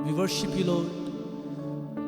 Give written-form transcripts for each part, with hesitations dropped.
We worship you Lord.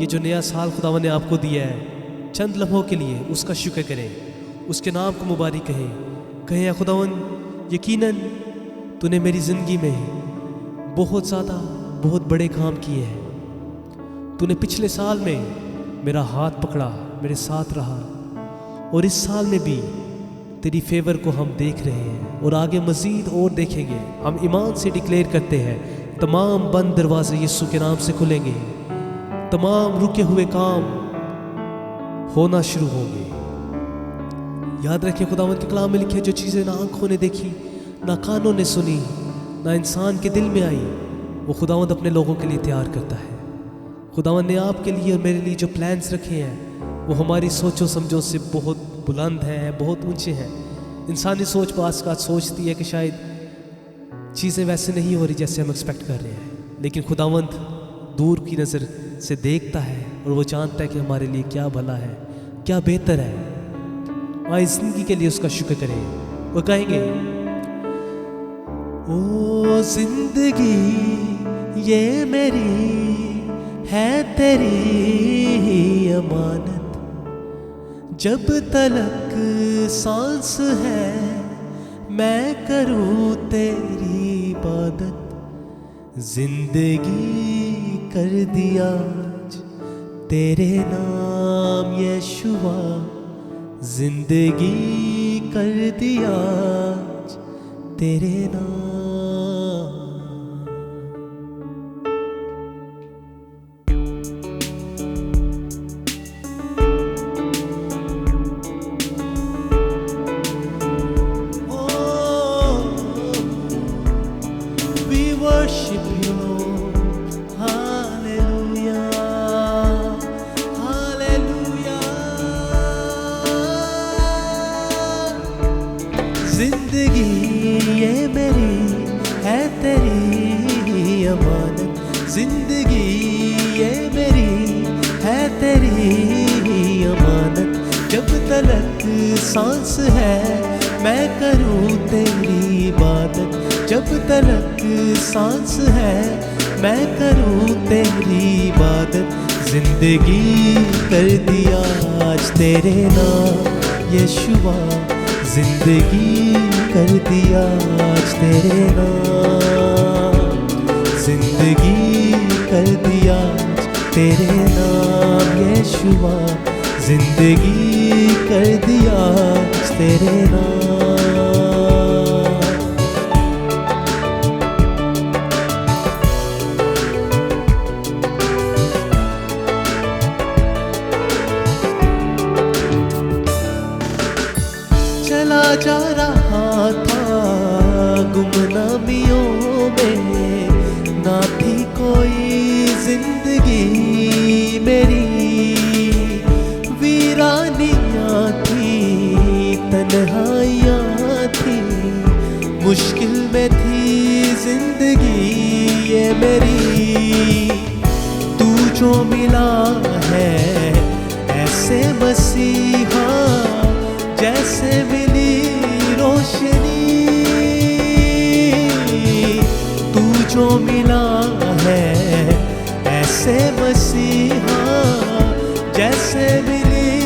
یہ جو نیا سال خداوند نے آپ کو دیا ہے چند لمحوں کے لیے اس کا شکر کریں، اس کے نام کو مبارک کہیں اے خداوند یقیناً تو نے میری زندگی میں بہت زیادہ بہت بڑے کام کیے ہیں، تو نے پچھلے سال میں میرا ہاتھ پکڑا، میرے ساتھ رہا، اور اس سال میں بھی تیری فیور کو ہم دیکھ رہے ہیں اور آگے مزید اور دیکھیں گے۔ ہم ایمان سے ڈکلیئر کرتے ہیں تمام بند دروازے یسوع کے نام سے کھلیں گے، تمام رکے ہوئے کام ہونا شروع ہوں گے۔ یاد رکھیں خداوند کے کلام میں لکھے جو چیزیں نہ آنکھوں نے دیکھی نہ کانوں نے سنی نہ انسان کے دل میں آئی، وہ خداوند اپنے لوگوں کے لیے تیار کرتا ہے۔ خداوند نے آپ کے لیے اور میرے لیے جو پلانز رکھے ہیں وہ ہماری سوچ و سمجھوں سے بہت بلند ہیں، بہت اونچے ہیں۔ انسانی سوچ بعض کا سوچتی ہے کہ شاید چیزیں ویسے نہیں ہو رہی جیسے ہم ایکسپیکٹ کر رہے ہیں، لیکن خداوند دور کی نظر سے دیکھتا ہے اور وہ جانتا ہے کہ ہمارے لیے کیا بھلا ہے، کیا بہتر ہے۔ آئے زندگی کے لیے اس کا شکر کریں اور کہیں گے او زندگی یہ میری ہے تیری امانت، جب تلک سانس ہے میں کروں تیری عبادت، زندگی کر دیا آج تیرے نام یشوع، زندگی کر دیا آج تیرے نام۔ Worship you, Lord. Hallelujah, hallelujah. زندگی یہ میری ہے تیری امانت، زندگی یہ میری ہے تیری امانت، جب تلک سانس ہے میں کروں تیری عبادت، جب تلک سانس ہے میں کروں تیری عبادت، زندگی کر دیا آج تیرے نام یشوع، زندگی کر دیا آج تیرے نام، زندگی کر دیا آج تیرے نام یشوع، زندگی کر دیا آج تیرے نام۔ چلا جا رہا تھا گمنامیوں میں، نہ تھی کوئی زندگی میری، ویرانیاں تھی تنہائیاں تھی، مشکل میں تھی زندگی یہ میری، تو جو ملا ہے ایسے مسیحا جیسے ملی روشنی، تو جو ملا ہے ایسے مسیحا جیسے ملی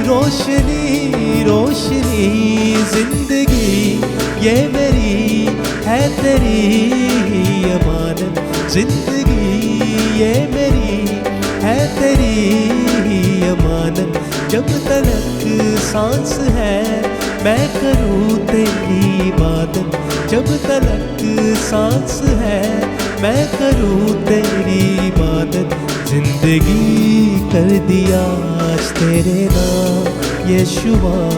روشنی، روشنی، زندگی یہ میری ہے تیری امانت، زندگی یہ میری ہے تیری امانت، جب تلک سانس ہے میں کروں تیری عبادت، جب تلک سانس ہے میں کروں تیری عبادت، زندگی کر دیا آج تیرے نام یشوع،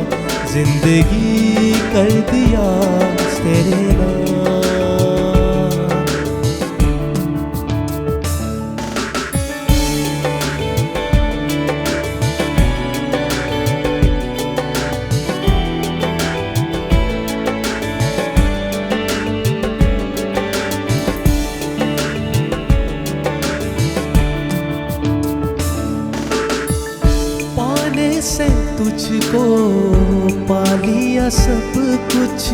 زندگی کر دیا آج تیرے نام۔ سے تجھ کو پا لیا سب کچھ،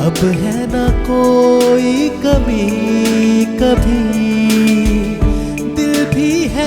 اب ہے نہ کوئی کمی کبھی، دل بھی ہے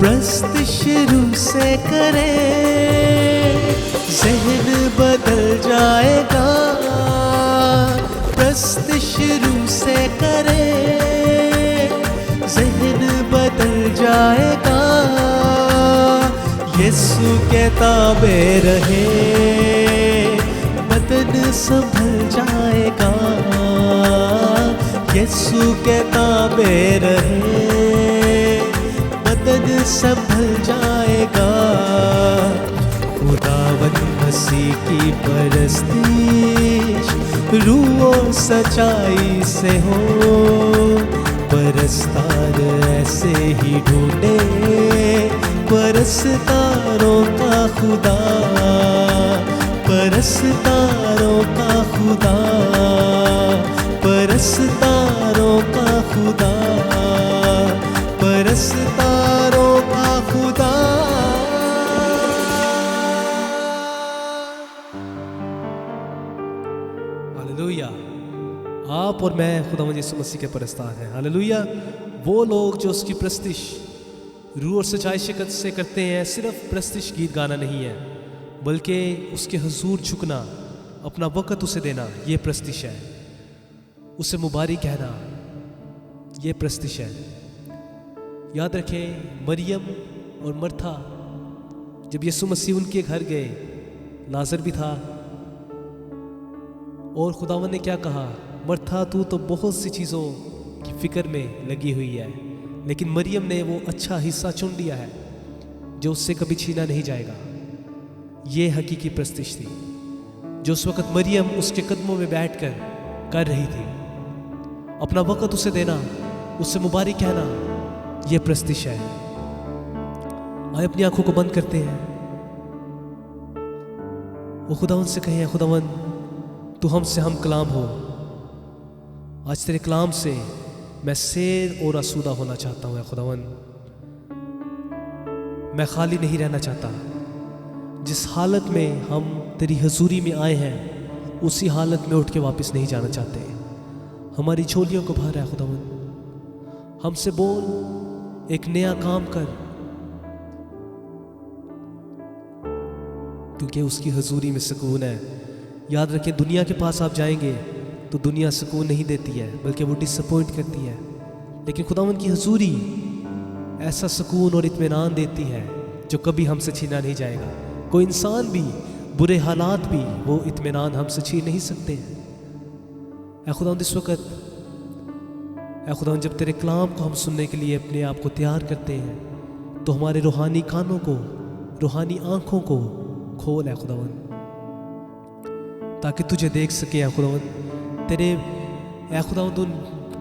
پرستش روح سے کرے ذہن بدل جائے گا، پرستش روح سے کرے ذہن بدل جائے گا، یسوع کے تابع رہے بدن سنبھل جائے گا، یسوع کے تابع رہے بدن سنبھل جائے گا، خداوند مسیح کی پرستش روح و سچائی سے ہو، پرستار ایسے ہی ڈھونڈے پرستاروں کا خدا، پرستاروں کا خدا، پرستاروں کا خدا، پرستاروں کا خدا۔ ہاللویا۔ آپ اور میں خداوند یسوع مسیح کے پرستار ہیں۔ ہاللویا۔ وہ لوگ جو اس کی پرستش روح اور سچائی شکل سے کرتے ہیں، صرف پرستش گیت گانا نہیں ہے، بلکہ اس کے حضور جھکنا، اپنا وقت اسے دینا، یہ پرستش ہے۔ اسے مبارک کہنا، یہ پرستش ہے۔ یاد رکھیں، مریم اور مرتھا جب یسوع مسیح ان کے گھر گئے، لازر بھی تھا، اور خداوند نے کیا کہا؟ مرتھا تو بہت سی چیزوں کی فکر میں لگی ہوئی ہے، لیکن مریم نے وہ اچھا حصہ چن لیا ہے جو اس سے کبھی چھینا نہیں جائے گا۔ یہ حقیقی پرستش تھی جو اس وقت مریم اس کے قدموں میں بیٹھ کر رہی تھی۔ اپنا وقت اسے دینا، اس سے مبارک کہنا، یہ پرستش ہے۔ آئے اپنی آنکھوں کو بند کرتے ہیں، وہ خداوند سے کہیں، خداوند تو ہم سے ہم کلام ہو، آج تیرے کلام سے میں سیر اور آسودہ ہونا چاہتا ہوں۔ اے خداوند، میں خالی نہیں رہنا چاہتا۔ جس حالت میں ہم تیری حضوری میں آئے ہیں، اسی حالت میں اٹھ کے واپس نہیں جانا چاہتے۔ ہماری جھولیوں کو بھر ہے خداوند، ہم سے بول، ایک نیا کام کر، کیونکہ اس کی حضوری میں سکون ہے۔ یاد رکھیں، دنیا کے پاس آپ جائیں گے تو دنیا سکون نہیں دیتی ہے، بلکہ وہ ڈس اپوائنٹ کرتی ہے، لیکن خداوند کی حضوری ایسا سکون اور اطمینان دیتی ہے جو کبھی ہم سے چھینا نہیں جائے گا۔ کوئی انسان بھی، برے حالات بھی وہ اطمینان ہم سے چھین نہیں سکتے ہیں۔ اے خداوند، اس وقت اے خداوند جب تیرے کلام کو ہم سننے کے لیے اپنے آپ کو تیار کرتے ہیں، تو ہمارے روحانی کانوں کو، روحانی آنکھوں کو کھول اے خداوند، تاکہ تجھے دیکھ سکیں اے خداوند، تیرے اے خداوند ان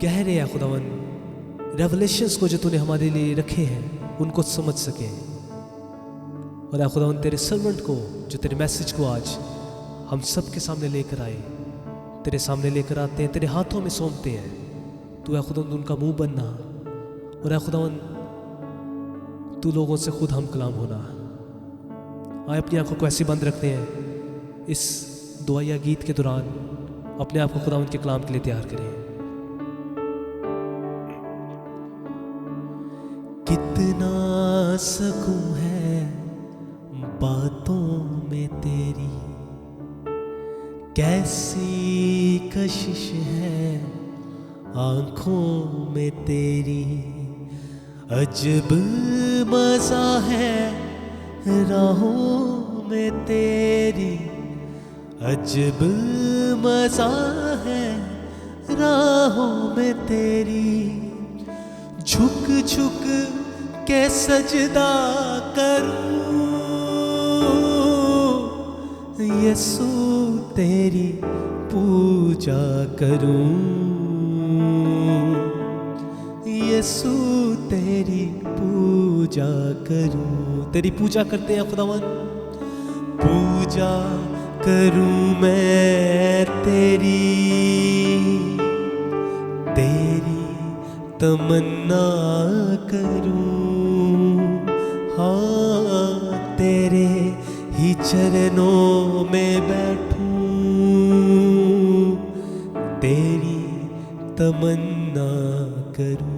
گہرے اے خداوند ریولیشنز کو جو تو نے ہمارے لیے رکھے ہیں، ان کو سمجھ سکیں۔ اور اے خداوند تیرے سرونٹ کو، جو تیرے میسج کو آج ہم سب کے سامنے لے کر آئے، تیرے سامنے لے کر آتے ہیں، تیرے ہاتھوں میں سونپتے ہیں، تو اے خداوند ان کا منہ بننا، اور اے خداوند تو لوگوں سے خود ہم کلام ہونا۔ آئے اپنی آنکھوں کو ایسی بند رکھتے ہیں، اس دعائیہ گیت کے دوران اپنے آپ کو خداوند کے کلام کے لیے تیار کریں۔ کتنا سکون ہے باتوں میں تیری، کیسی کشش ہے آنکھوں میں تیری، عجب مزہ ہے راہوں میں تیری، عجب مزہ ہے راہوں میں تیری، جھک جھک کے سجدہ کروں یسوع تیری پوجا کروں، یسوع تیری پوجا کروں۔ تیری پوجا کرتے ہیں خداوند، پوجا کروں میں تیری، تیری تمنا کروں، ہاں تیرے ہی چرنوں میں بیٹھوں، تیری تمنا کروں۔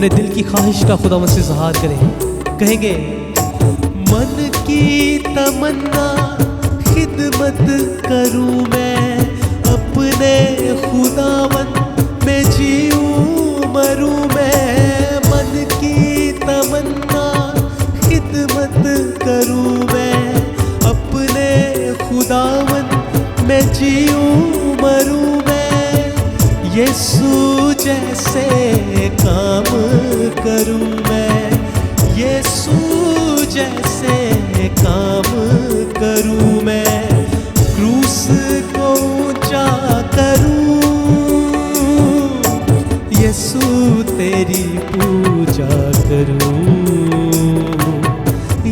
اپنے دل کی خواہش کا خداوند سے اظہار کریں. کہیں گے من کی تمنا خدمت کروں میں اپنے خداوند میں جیوں مروں میں. من کی تمنا خدمت کروں میں اپنے خداوند میں جیوں مروں میں. یسوع جیسے کام کروں میں, یسوع جیسے کام کروں میں. کروس کو اونچا کروں, یسوع تیری پوجا کروں,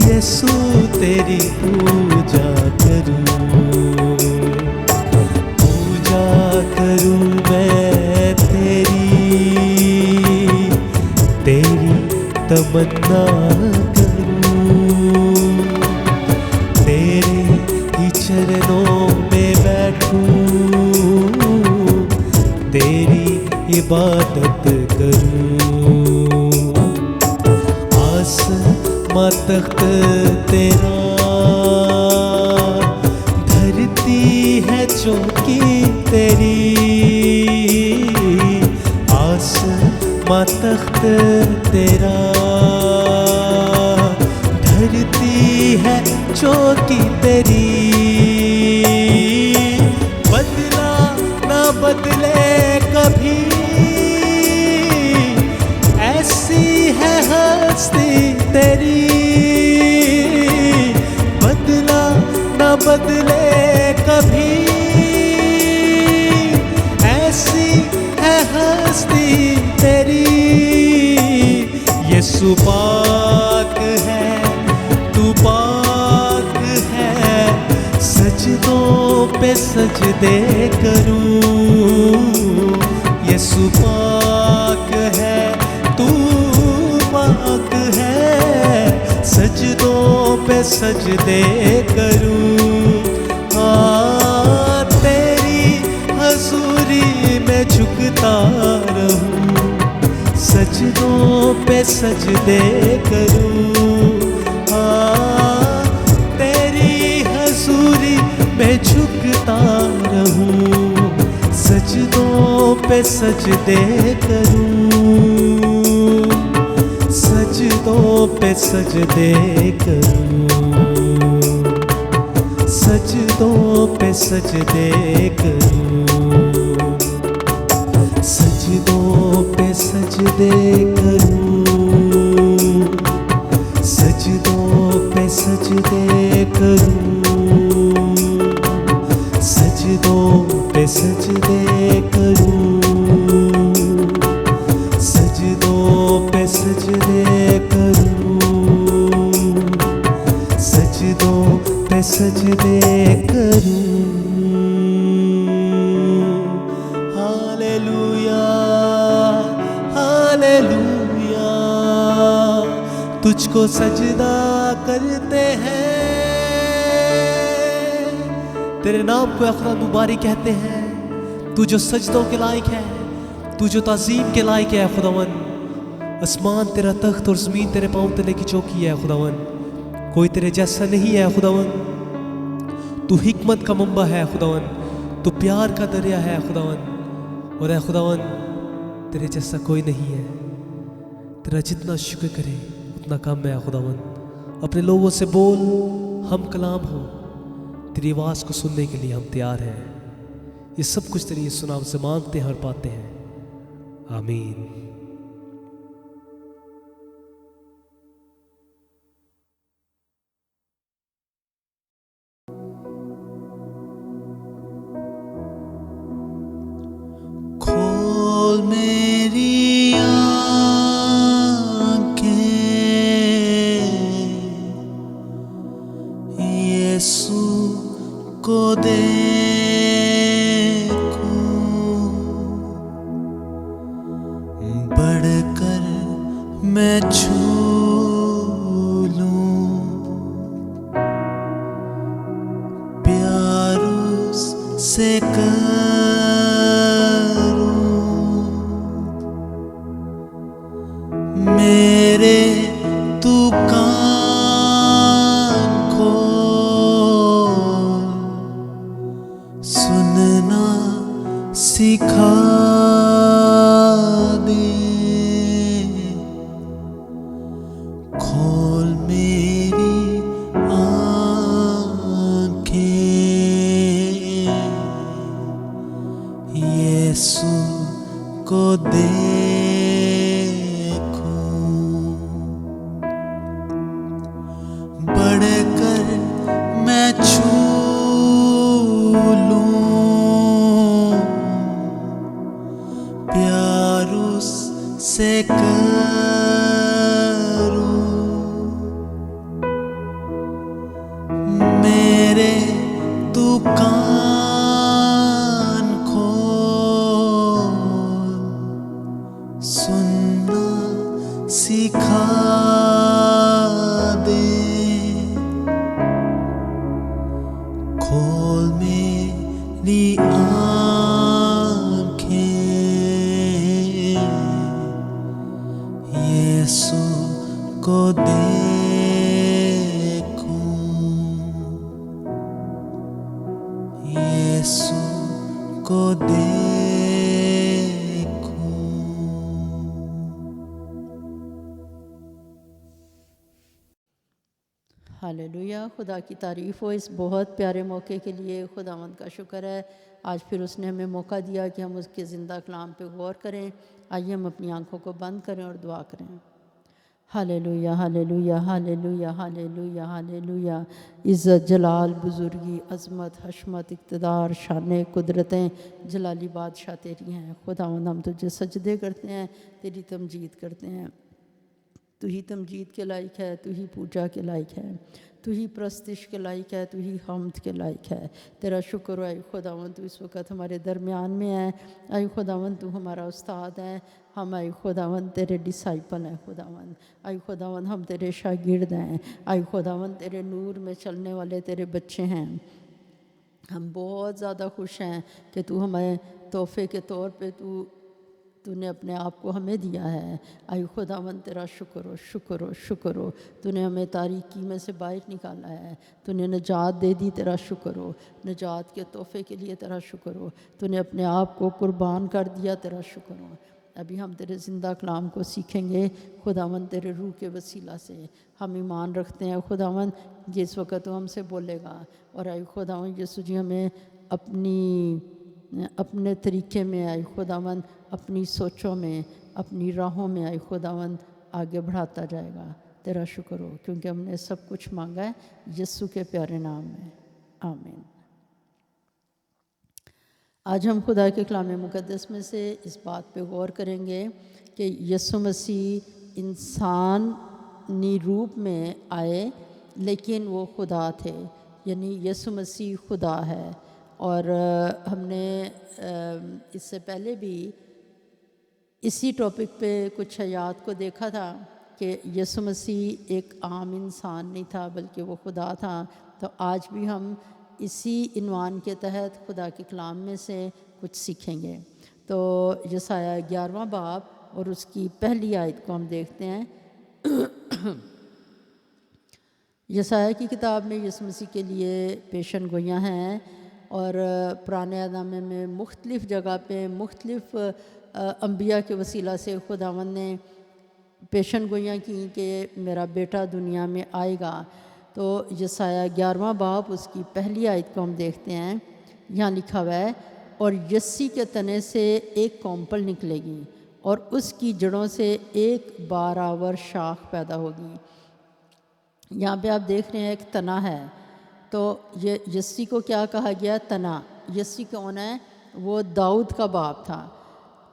یسوع تیری پوجا کروں. پوجا کروں میں تیری تمنا کروں, تیرے ہی چرنوں میں بیٹھوں, تیری عبادت کروں. آسماں تخت تیرا, دھرتی ہے چوکی تیری. آسماں تخت تیرا, دھرتی ہے چوکی تیری. بدلا نہ بدلے کبھی, ایسی ہے ہستی تیری. بدلا نہ بدلے کبھی, ایسی ہے ہستی تیری. یسوع پاک ہے, تو پاک ہے, سجدوں پہ سجدے کروں. یسوع پاک ہے, تو پاک ہے, سجدوں پہ سجدے کروں. تیری حضوری میں جھکتا رہوں, سجدوں پہ سجدے کروں. تیری حضوری میں جھکتا رہوں, سجدوں پہ سجدے کروں, سجدوں پہ سجدے کروں, سجدوں پہ سجدے کروں, سجدوں پہ سجدے کروں, سجدوں پہ سجدے کروں, سجدوں پہ سجدے کروں, سجدوں پہ سجدے کروں, سجدوں پہ سجدے کروں. ہاللویا ہاللویا, تجھ کو سجدہ کرتے ہیں, تیرے نام کو خدا مبارک کہتے ہیں. تو جو سجدوں کے لائق ہے, تو جو تعظیم کے لائق ہے خداوند. آسمان تیرا تخت اور زمین تیرے پاؤں تلے کی چوکی ہے خداوند. کوئی تیرے جیسا نہیں ہے خداوند. تو حکمت کا منبع ہے خداوند, تو پیار کا دریا ہے خداوند. اور اے خداوند تیرے جیسا کوئی نہیں ہے. تیرا جتنا شکر کرے اتنا کم ہے خداوند. اپنے لوگوں سے بول, ہم کلام ہو, تیری آواز کو سننے کے لیے ہم تیار ہیں. یہ سب کچھ تیری یسوع نام سے مانگتے ہیں اور پاتے ہیں, آمین. کھول میری آنکھیں, یسوع کو دیکھوں, بڑھ کر میں چھو لوں, پیار اس سے کروں, اس سے کروں میرے تو کان کھول سننا سکھا دے کھول میری آنکھیں یسوع کو دیکھوں یسوع کو دیکھوں. ہاللیلویا. خدا کی تعریف ہو اس بہت پیارے موقع کے لیے. خداوند کا شکر ہے آج پھر اس نے ہمیں موقع دیا کہ ہم اس کے زندہ کلام پہ غور کریں. آئیے ہم اپنی آنکھوں کو بند کریں اور دعا کریں. ہاللیلویا ہاللیلویا ہاللیلویا ہاللیلویا ہاللیلویا. عزت جلال بزرگی عظمت حشمت اقتدار شان قدرتیں جلالی بادشاہ تیری ہیں. خداوند ہم تجھے سجدے کرتے ہیں تیری تمجید کرتے ہیں. تو ہی تمجید کے لائق ہے تو ہی پوجا کے لائق ہے تو ہی پرستش کے لائق ہے تو ہی حمد کے لائق ہے. تیرا شکر ہے خداوند تو اس وقت ہمارے درمیان میں ہے. اے خداوند تو ہمارا استاد ہے. ہم اے خداوند تیرے ڈسائپل ہیں. خداوند اے خداوند ہم تیرے شاگرد ہیں. اے خداوند تیرے نور میں چلنے والے تیرے بچے ہیں. ہم بہت زیادہ خوش ہیں کہ تو ہمیں تحفے کے طور پہ تو نے اپنے آپ کو ہمیں دیا ہے. اے خداوند تیرا شکر ہو شکر ہو شکر ہو. تو نے ہمیں تاریکی میں سے باہر نکالا ہے. تو نے نجات دے دی. تیرا شکر ہو. نجات کے تحفے کے لیے تیرا شکر ہو. تو نے اپنے آپ کو قربان کر دیا. تیرا شکر ہو. ابھی ہم تیرے زندہ کلام کو سیکھیں گے خداوند تیرے روح کے وسیلہ سے. ہم ایمان رکھتے ہیں خداوند جس وقت تو ہم سے بولے گا. اور اے خداوند یسوع جی ہمیں اپنے طریقے میں اے خداوند اپنی سوچوں میں اپنی راہوں میں اے خداوند آگے بڑھاتا جائے گا. تیرا شکر ہو کیونکہ ہم نے سب کچھ مانگا ہے یسوع کے پیارے نام میں. آمین. آج ہم خدا کے کلام مقدس میں سے اس بات پہ غور کریں گے کہ یسوع مسیح انسانی روپ میں آئے لیکن وہ خدا تھے. یعنی یسوع مسیح خدا ہے. اور ہم نے اس سے پہلے بھی اسی ٹاپک پہ کچھ آیات کو دیکھا تھا کہ یسوع مسیح ایک عام انسان نہیں تھا بلکہ وہ خدا تھا. تو آج بھی ہم اسی عنوان کے تحت خدا کے کلام میں سے کچھ سیکھیں گے. تو یسایہ 11واں باب اور اس کی پہلی آیت کو ہم دیکھتے ہیں. یسایہ کی کتاب میں یسوع مسیح کے لیے پیشن گوئیاں ہیں اور پرانے نامے میں مختلف جگہ پہ مختلف انبیاء کے وسیلہ سے خداوند نے پیشن گوئیاں کی کہ میرا بیٹا دنیا میں آئے گا. تو یسایہ 11واں باب اس کی پہلی آیت کو ہم دیکھتے ہیں. یہاں لکھا ہوا ہے اور یسی کے تنے سے ایک کونپل نکلے گی اور اس کی جڑوں سے ایک بارآور شاخ پیدا ہوگی. یہاں پہ آپ دیکھ رہے ہیں ایک تنا ہے. تو یہ یسی کو کیا کہا گیا؟ تنا. یسی کون ہے؟ وہ داؤد کا باپ تھا.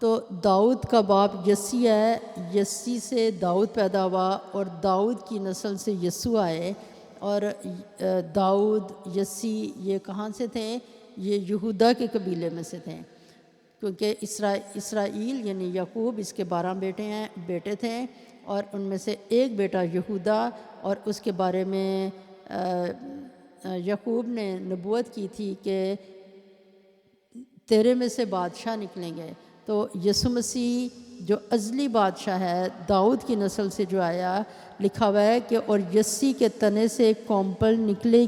تو داؤد کا باپ یسی ہے. یسی سے داؤد پیدا ہوا اور داؤد کی نسل سے یسوع آئے. اور داؤد یسی یہ کہاں سے تھے؟ یہ یہودا کے قبیلے میں سے تھے کیونکہ اسرائیل یعنی یعقوب اس کے 12 بیٹے تھے اور ان میں سے ایک بیٹا یہودا. اور اس کے بارے میں یعقوب نے نبوت کی تھی کہ تیرے میں سے بادشاہ نکلیں گے. تو یسوع مسیح جو ازلی بادشاہ ہے داؤد کی نسل سے جو آیا لکھا ہوا ہے کہ اور یسی کے تنے سے ایک کونپل نکلے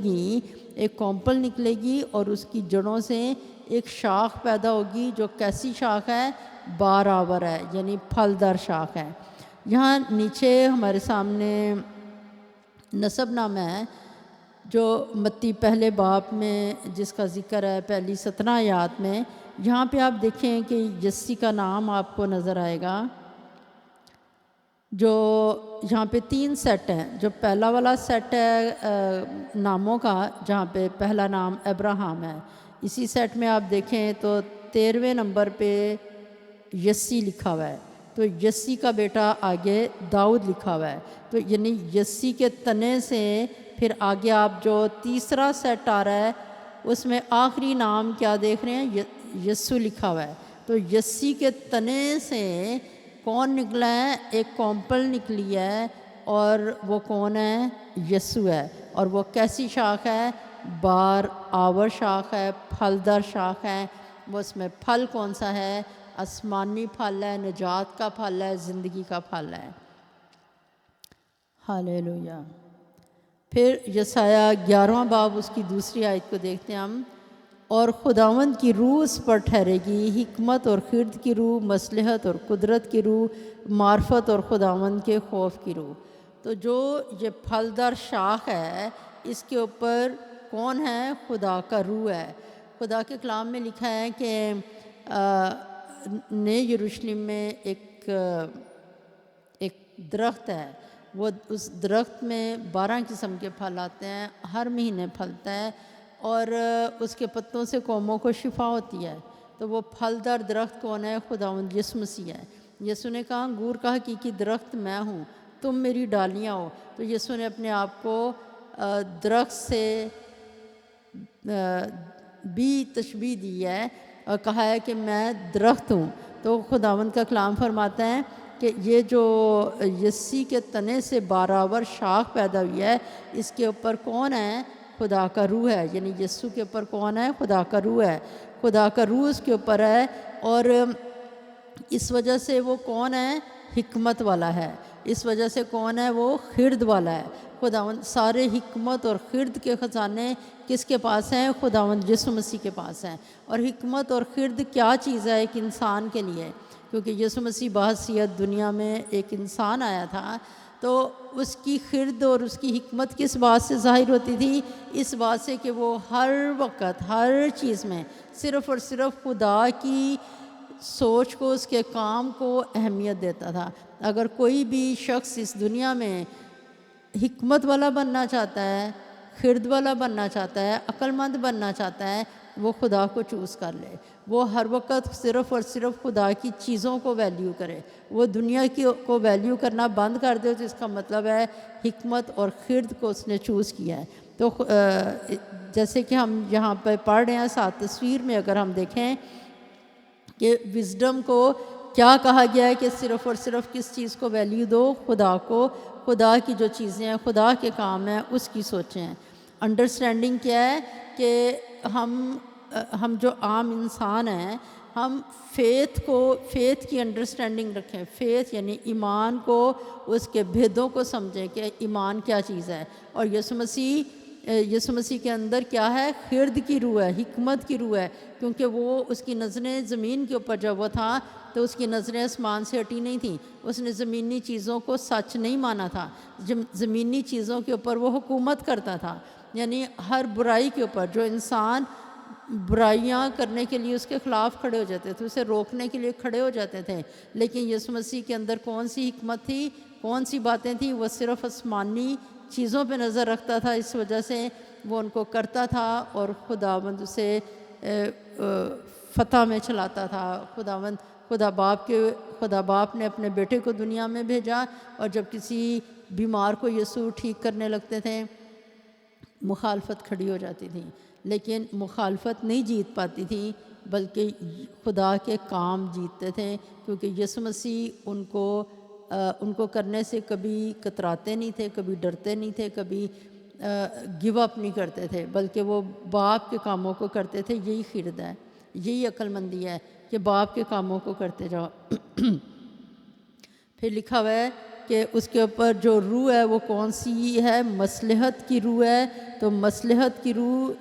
گی اور اس کی جڑوں سے ایک شاخ پیدا ہوگی. جو کیسی شاخ ہے؟ بارآور ہے یعنی پھلدار شاخ ہے. یہاں نیچے ہمارے سامنے نسب نامہ ہے جو متی پہلے باب میں جس کا ذکر ہے پہلی 17 آیات میں. یہاں پہ آپ دیکھیں کہ یسی کا نام آپ کو نظر آئے گا. جو یہاں پہ 3 سیٹ ہیں. جو پہلا والا سیٹ ہے ناموں کا جہاں پہ پہلا نام ابراہم ہے. اسی سیٹ میں آپ دیکھیں تو 13ویں نمبر پہ یسی لکھا ہوا ہے، تو یسی کا بیٹا آگے داؤد لکھا ہوا ہے، تو یعنی یسی کے تنے سے پھر آگے آپ جو تیسرا سیٹ آ رہا ہے اس میں آخری نام کیا دیکھ رہے ہیں؟ یسو لکھا ہوا ہے۔ تو یسی کے تنے سے کون نکلا ہے؟ ایک کومپل نکلی ہے، اور وہ کون ہے؟ یسو ہے۔ اور وہ کیسی شاخ ہے؟ بار آور شاخ ہے، پھلدار شاخ ہے۔ وہ اس میں پھل کون سا ہے؟ آسمانی پھل ہے، نجات کا پھل ہے، زندگی کا پھل ہے۔ ہاللیلویا۔ پھر یسایہ 11واں باب اس کی دوسری آیت کو دیکھتے ہیں ہم۔ اور خداوند کی روح اس پر ٹھہرے گی، حکمت اور خرد کی روح، مصلحت اور قدرت کی روح، معرفت اور خداوند کے خوف کی روح۔ تو جو یہ پھلدار شاخ ہے اس کے اوپر کون ہے؟ خدا کا روح ہے۔ خدا کے کلام میں لکھا ہے کہ نئے یروشلم میں ایک درخت ہے، وہ اس درخت میں 12 قسم کے پھل آتے ہیں، ہر مہینے پھلتا ہے، اور اس کے پتوں سے قوموں کو شفا ہوتی ہے۔ تو وہ پھلدار درخت کون ہے؟ خداوند یسوع مسیح ہے۔ یسوع نے کہا انگور کا حقیقی درخت میں ہوں، تم میری ڈالیاں ہو۔ تو یسوع نے اپنے آپ کو درخت سے بھی تشبیہ دی ہے اور کہا ہے کہ میں درخت ہوں۔ تو خداوند کا کلام فرماتا ہے کہ یہ جو یسی کے تنے سے بارآور شاخ پیدا ہوئی ہے، اس کے اوپر کون ہے؟ خدا کا روح ہے۔ یعنی یسوع کے اوپر کون ہے؟ خدا کا روح ہے۔ خدا کا روح اس کے اوپر ہے، اور اس وجہ سے وہ کون ہے؟ حکمت والا ہے۔ اس وجہ سے کون ہے؟ وہ خرد والا ہے۔ خداوند سارے حکمت اور خرد کے خزانے کس کے پاس ہیں؟ خداوند یسوع مسیح کے پاس ہیں۔ اور حکمت اور خرد کیا چیز ہے ایک انسان کے لیے؟ کیونکہ یسوع مسیح بحیثیت دنیا میں ایک انسان آیا تھا، تو اس کی خرد اور اس کی حکمت کس بات سے ظاہر ہوتی تھی؟ اس بات سے کہ وہ ہر وقت ہر چیز میں صرف اور صرف خدا کی سوچ کو، اس کے کام کو اہمیت دیتا تھا۔ اگر کوئی بھی شخص اس دنیا میں حکمت والا بننا چاہتا ہے، خرد والا بننا چاہتا ہے، عقل مند بننا چاہتا ہے، وہ خدا کو چوز کر لے۔ وہ ہر وقت صرف اور صرف خدا کی چیزوں کو ویلیو کرے۔ وہ دنیا کو ویلیو کرنا بند کر دے، تو اس کا مطلب ہے حکمت اور خرد کو اس نے چوز کیا ہے۔ تو جیسے کہ ہم یہاں پہ پڑھ رہے ہیں، ساتھ تصویر میں اگر ہم دیکھیں کہ وزڈم کو کیا کہا گیا ہے کہ صرف اور صرف کس چیز کو ویلیو دو؟ خدا کو، خدا کی جو چیزیں ہیں، خدا کے کام ہیں، اس کی سوچیں۔ انڈرسٹینڈنگ کیا ہے کہ ہم جو عام انسان ہیں، ہم فیتھ کی انڈرسٹینڈنگ رکھیں۔ فیتھ یعنی ایمان کو، اس کے بھیدوں کو سمجھیں کہ ایمان کیا چیز ہے۔ اور یسوع مسیح کے اندر کیا ہے؟ خرد کی روح ہے، حکمت کی روح ہے، کیونکہ وہ اس کی نظریں زمین کے اوپر جب وہ تھا تو اس کی نظریں آسمان سے ہٹی نہیں تھیں۔ اس نے زمینی چیزوں کو سچ نہیں مانا تھا، زمینی چیزوں کے اوپر وہ حکومت کرتا تھا۔ یعنی ہر برائی کے اوپر، جو انسان برائیاں کرنے کے لیے اس کے خلاف کھڑے ہو جاتے تھے، اسے روکنے کے لیے کھڑے ہو جاتے تھے، لیکن یسوع مسیح کے اندر کون سی حکمت تھی، کون سی باتیں تھیں؟ وہ صرف آسمانی چیزوں پہ نظر رکھتا تھا، اس وجہ سے وہ ان کو کرتا تھا، اور خداوند اسے فتح میں چلاتا تھا۔ خدا باپ نے اپنے بیٹے کو دنیا میں بھیجا، اور جب کسی بیمار کو یسوع ٹھیک کرنے لگتے تھے، مخالفت کھڑی ہو جاتی تھی، لیکن مخالفت نہیں جیت پاتی تھی، بلکہ خدا کے کام جیتتے تھے، کیونکہ یسوع مسیح ان کو کرنے سے کبھی کتراتے نہیں تھے، کبھی ڈرتے نہیں تھے، کبھی گیو اپ نہیں کرتے تھے، بلکہ وہ باپ کے کاموں کو کرتے تھے۔ یہی خرد ہے، یہی عقل مندی ہے کہ باپ کے کاموں کو کرتے جاؤ۔ پھر لکھا ہوا ہے کہ اس کے اوپر جو روح ہے وہ کون سی ہے؟ مصلحت کی روح ہے۔ تو مصلحت کی روح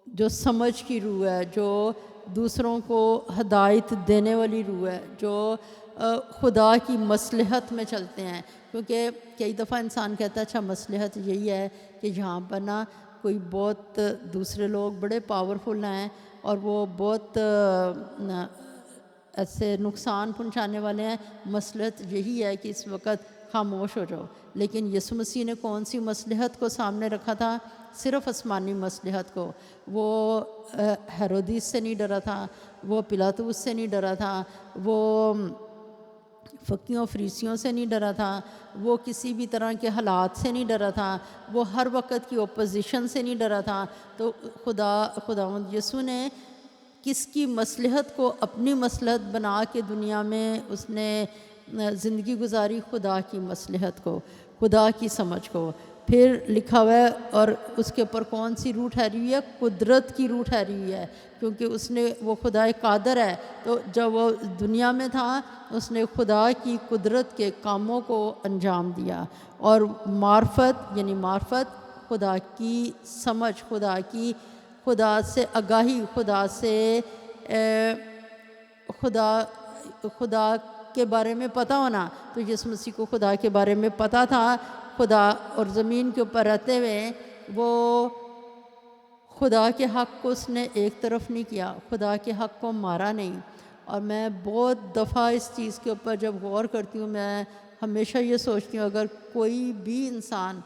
جو سمجھ کی روح ہے، جو دوسروں کو ہدایت دینے والی روح ہے، جو خدا کی مصلحت میں چلتے ہیں۔ کیونکہ کئی دفعہ انسان کہتا ہے اچھا مصلحت یہی ہے کہ یہاں پر نا کوئی بہت دوسرے لوگ بڑے پاورفل ہیں اور وہ بہت ایسے نقصان پہنچانے والے ہیں، مصلحت یہی ہے کہ اس وقت خاموش ہو جاؤ. لیکن یسوع مسیح نے کون سی مصلحت کو سامنے رکھا تھا؟ صرف آسمانی مصلحت کو. وہ ہیرودیس سے نہیں ڈرا تھا، وہ پلاطس سے نہیں ڈرا تھا، وہ فقیوں فریسیوں سے نہیں ڈرا تھا، وہ کسی بھی طرح کے حالات سے نہیں ڈرا تھا، وہ ہر وقت کی اپوزیشن سے نہیں ڈرا تھا. تو خداوند یسوع نے کس کی مصلحت کو اپنی مصلحت بنا کے دنیا میں اس نے زندگی گزاری؟ خدا کی مصلحت کو، خدا کی سمجھ کو. پھر لکھا ہوا ہے، اور اس کے اوپر کون سی روح ٹھہری ہوئی ہے؟ قدرت کی روح ٹھہری ہوئی ہے، کیونکہ اس نے وہ خدا قادر ہے. تو جب وہ دنیا میں تھا اس نے خدا کی قدرت کے کاموں کو انجام دیا. اور معرفت یعنی معرفت، خدا کی سمجھ، خدا سے آگاہی، خدا کے بارے میں پتہ ہونا. تو یسوع مسیح کو خدا کے بارے میں پتہ تھا. خدا اور زمین کے اوپر رہتے ہوئے وہ خدا کے حق کو اس نے ایک طرف نہیں کیا، خدا کے حق کو مارا نہیں. اور میں بہت دفعہ اس چیز کے اوپر جب غور کرتی ہوں، میں ہمیشہ یہ سوچتی ہوں اگر کوئی بھی انسان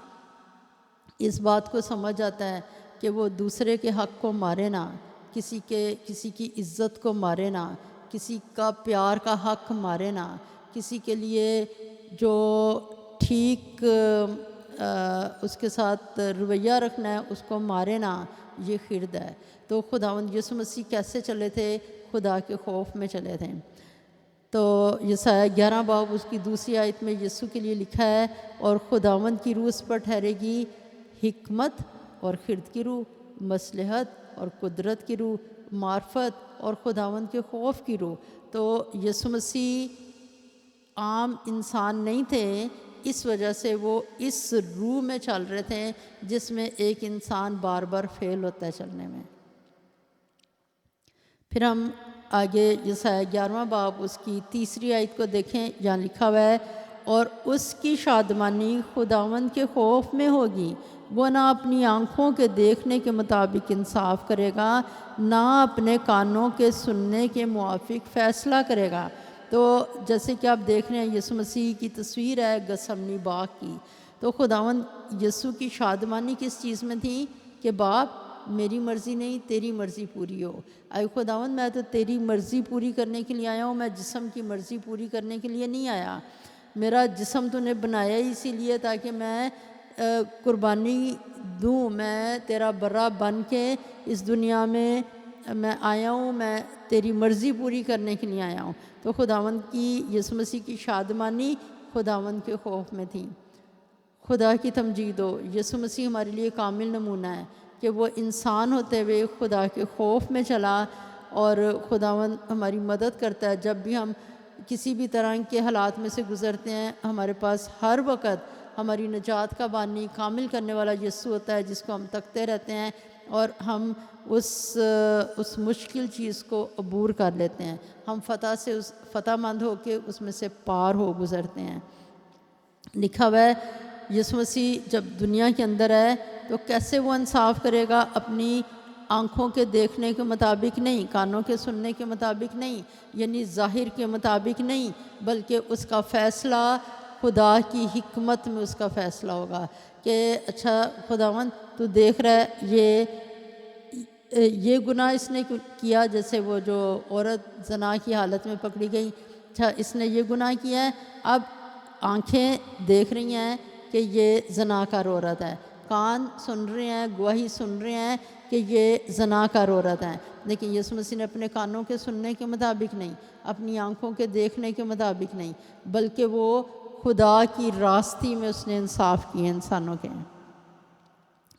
اس بات کو سمجھ جاتا ہے کہ وہ دوسرے کے حق کو مارے نہ، کسی کی عزت کو مارے نہ، کسی کا پیار کا حق مارے نہ، کسی کے لیے جو ٹھیک اس کے ساتھ رویہ رکھنا ہے اس کو مارے نہ، یہ خرد ہے. تو خداوند یسوع مسیح کیسے چلے تھے؟ خدا کے خوف میں چلے تھے. تو یسایہ 11 باب اس کی دوسری آیت میں یسوع کے لیے لکھا ہے، اور خداوند کی روح اس پر ٹھہرے گی، حکمت اور خرد کی روح، مصلحت اور قدرت کی روح، معرفت اور خداوند کے خوف کی روح. تو یسوع مسیح عام انسان نہیں تھے، اس وجہ سے وہ اس روح میں چل رہے تھے جس میں ایک انسان بار بار فیل ہوتا ہے چلنے میں. پھر ہم آگے یسایہ 11 باب اس کی تیسری آیت کو دیکھیں. یہاں لکھا ہوا ہے، اور اس کی شادمانی خداوند کے خوف میں ہوگی، وہ نہ اپنی آنکھوں کے دیکھنے کے مطابق انصاف کرے گا، نہ اپنے کانوں کے سننے کے موافق فیصلہ کرے گا. تو جیسے کہ آپ دیکھ رہے ہیں یسوع مسیح کی تصویر ہے گثمنی باغ کی. تو خداوند یسوع کی شادمانی کس چیز میں تھی؟ کہ باپ میری مرضی نہیں تیری مرضی پوری ہو. اے خداوند میں تو تیری مرضی پوری کرنے کے لیے آیا ہوں، میں جسم کی مرضی پوری کرنے کے لیے نہیں آیا. میرا جسم تو نے بنایا ہی اسی لیے تاکہ میں قربانی دوں، میں تیرا برا بن کے اس دنیا میں میں آیا ہوں، میں تیری مرضی پوری کرنے کے لیے آیا ہوں. تو خداوند کی یسوع مسیح کی شادمانی خداوند کے خوف میں تھی. خدا کی تمجید ہو. یسوع مسیح ہمارے لیے کامل نمونہ ہے کہ وہ انسان ہوتے ہوئے خدا کے خوف میں چلا، اور خداوند ہماری مدد کرتا ہے جب بھی ہم کسی بھی طرح کے حالات میں سے گزرتے ہیں. ہمارے پاس ہر وقت ہماری نجات کا بانی کامل کرنے والا یسوع ہوتا ہے جس کو ہم تکتے رہتے ہیں، اور ہم اس مشکل چیز کو عبور کر لیتے ہیں. ہم فتح مند ہو کے اس میں سے پار ہو گزرتے ہیں. لکھا ہوا ہے یسوع مسیح جب دنیا کے اندر ہے تو کیسے وہ انصاف کرے گا؟ اپنی آنکھوں کے دیکھنے کے مطابق نہیں، کانوں کے سننے کے مطابق نہیں، یعنی ظاہر کے مطابق نہیں، بلکہ اس کا فیصلہ خدا کی حکمت میں اس کا فیصلہ ہوگا کہ اچھا خداوند تو دیکھ رہا ہے یہ گناہ اس نے کیا، جیسے وہ جو عورت زنا کی حالت میں پکڑی گئی، اچھا اس نے یہ گناہ کیا ہے، اب آنکھیں دیکھ رہی ہیں کہ یہ زناکار عورت ہے، کان سن رہے ہیں، گواہی سن رہے ہیں کہ یہ زناکار عورت ہے. لیکن یسوع مسیح نے اپنے کانوں کے سننے کے مطابق نہیں، اپنی آنکھوں کے دیکھنے کے مطابق نہیں، بلکہ وہ خدا کی راستی میں اس نے انصاف کیے انسانوں کے.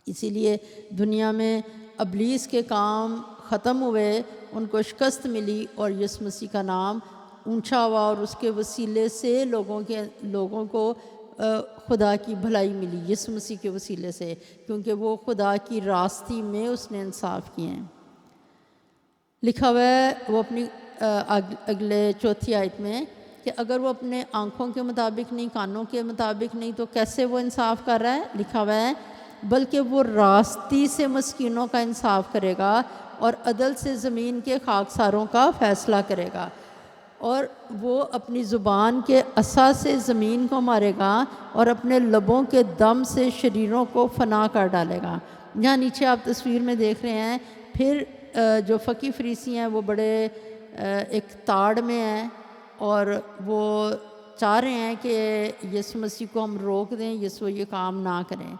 اسی لیے دنیا میں ابلیس کے کام ختم ہوئے، ان کو شکست ملی، اور یسوع مسیح کا نام اونچا ہوا، اور اس کے وسیلے سے لوگوں کو خدا کی بھلائی ملی یسوع مسیح کے وسیلے سے، کیونکہ وہ خدا کی راستی میں اس نے انصاف کیے ہیں. لکھا ہوا ہے وہ اپنی اگلے چوتھی آیت میں کہ اگر وہ اپنے آنکھوں کے مطابق نہیں، کانوں کے مطابق نہیں، تو کیسے وہ انصاف کر رہا ہے؟ لکھا ہوا ہے بلکہ وہ راستی سے مسکینوں کا انصاف کرے گا اور عدل سے زمین کے خاکساروں کا فیصلہ کرے گا. اور وہ اپنی زبان کے عصا سے زمین کو مارے گا اور اپنے لبوں کے دم سے شریروں کو فنا کر ڈالے گا۔ یہاں نیچے آپ تصویر میں دیکھ رہے ہیں، پھر جو فقی فریسی ہیں وہ بڑے ایک تاڑ میں ہیں اور وہ چاہ رہے ہیں کہ یسوع مسیح کو ہم روک دیں، یسوع یہ کام نہ کریں،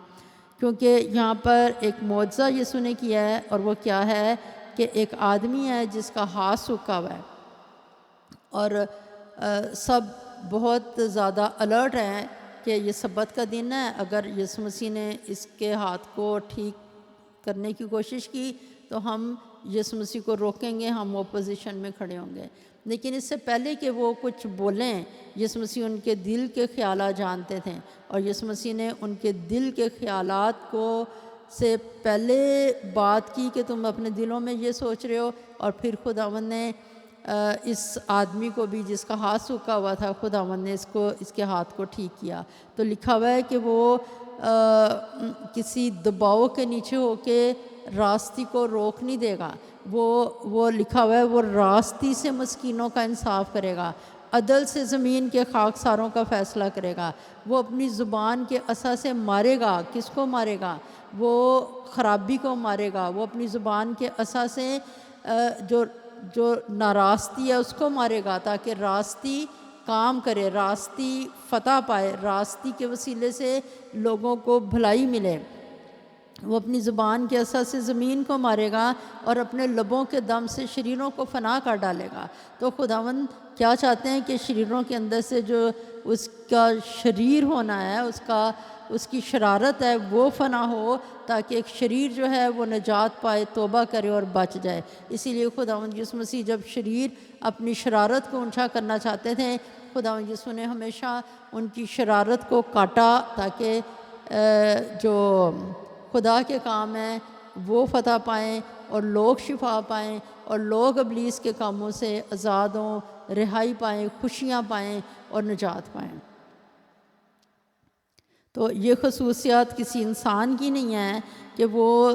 کیونکہ یہاں پر ایک معجزہ یسوع نے کیا ہے، اور وہ کیا ہے کہ ایک آدمی ہے جس کا ہاتھ سوکھا ہوا ہے، اور سب بہت زیادہ الرٹ ہیں کہ یہ سبت کا دن ہے، اگر یسوع مسیح نے اس کے ہاتھ کو ٹھیک کرنے کی کوشش کی تو ہم یسوع مسیح کو روکیں گے، ہم اپوزیشن میں کھڑے ہوں گے۔ لیکن اس سے پہلے کہ وہ کچھ بولیں، یسوع مسیح ان کے دل کے خیالات جانتے تھے، اور یسوع مسیح نے ان کے دل کے خیالات کو سے پہلے بات کی کہ تم اپنے دلوں میں یہ سوچ رہے ہو، اور پھر خداوند نے اس آدمی کو بھی جس کا ہاتھ سوکھا ہوا تھا، خداوند نے اس کے ہاتھ کو ٹھیک کیا۔ تو لکھا ہوا ہے کہ وہ کسی دباؤ کے نیچے ہو کے راستی کو روک نہیں دے گا، وہ لکھا ہوا ہے وہ راستی سے مسکینوں کا انصاف کرے گا، عدل سے زمین کے خاکساروں کا فیصلہ کرے گا، وہ اپنی زبان کے عصا سے مارے گا۔ کس کو مارے گا؟ وہ خرابی کو مارے گا، وہ اپنی زبان کے عصا سے جو ناراستی ہے اس کو مارے گا، تاکہ راستی کام کرے، راستی فتح پائے، راستی کے وسیلے سے لوگوں کو بھلائی ملے۔ وہ اپنی زبان کے عصا سے زمین کو مارے گا اور اپنے لبوں کے دم سے شریروں کو فنا کر ڈالے گا۔ تو خداوند کیا چاہتے ہیں کہ شریروں کے اندر سے جو اس کا شریر ہونا ہے، اس کی شرارت ہے، وہ فنا ہو، تاکہ ایک شریر جو ہے وہ نجات پائے، توبہ کرے اور بچ جائے۔ اسی لیے خداوند یسوع مسیح جب شریر اپنی شرارت کو اونچا کرنا چاہتے تھے، خداوند یسوع نے ہمیشہ ان کی شرارت کو کاٹا، تاکہ جو خدا کے کام ہیں وہ فتح پائیں اور لوگ شفا پائیں، اور لوگ ابلیس کے کاموں سے آزاد ہوں، رہائی پائیں، خوشیاں پائیں اور نجات پائیں۔ تو یہ خصوصیات کسی انسان کی نہیں ہے کہ وہ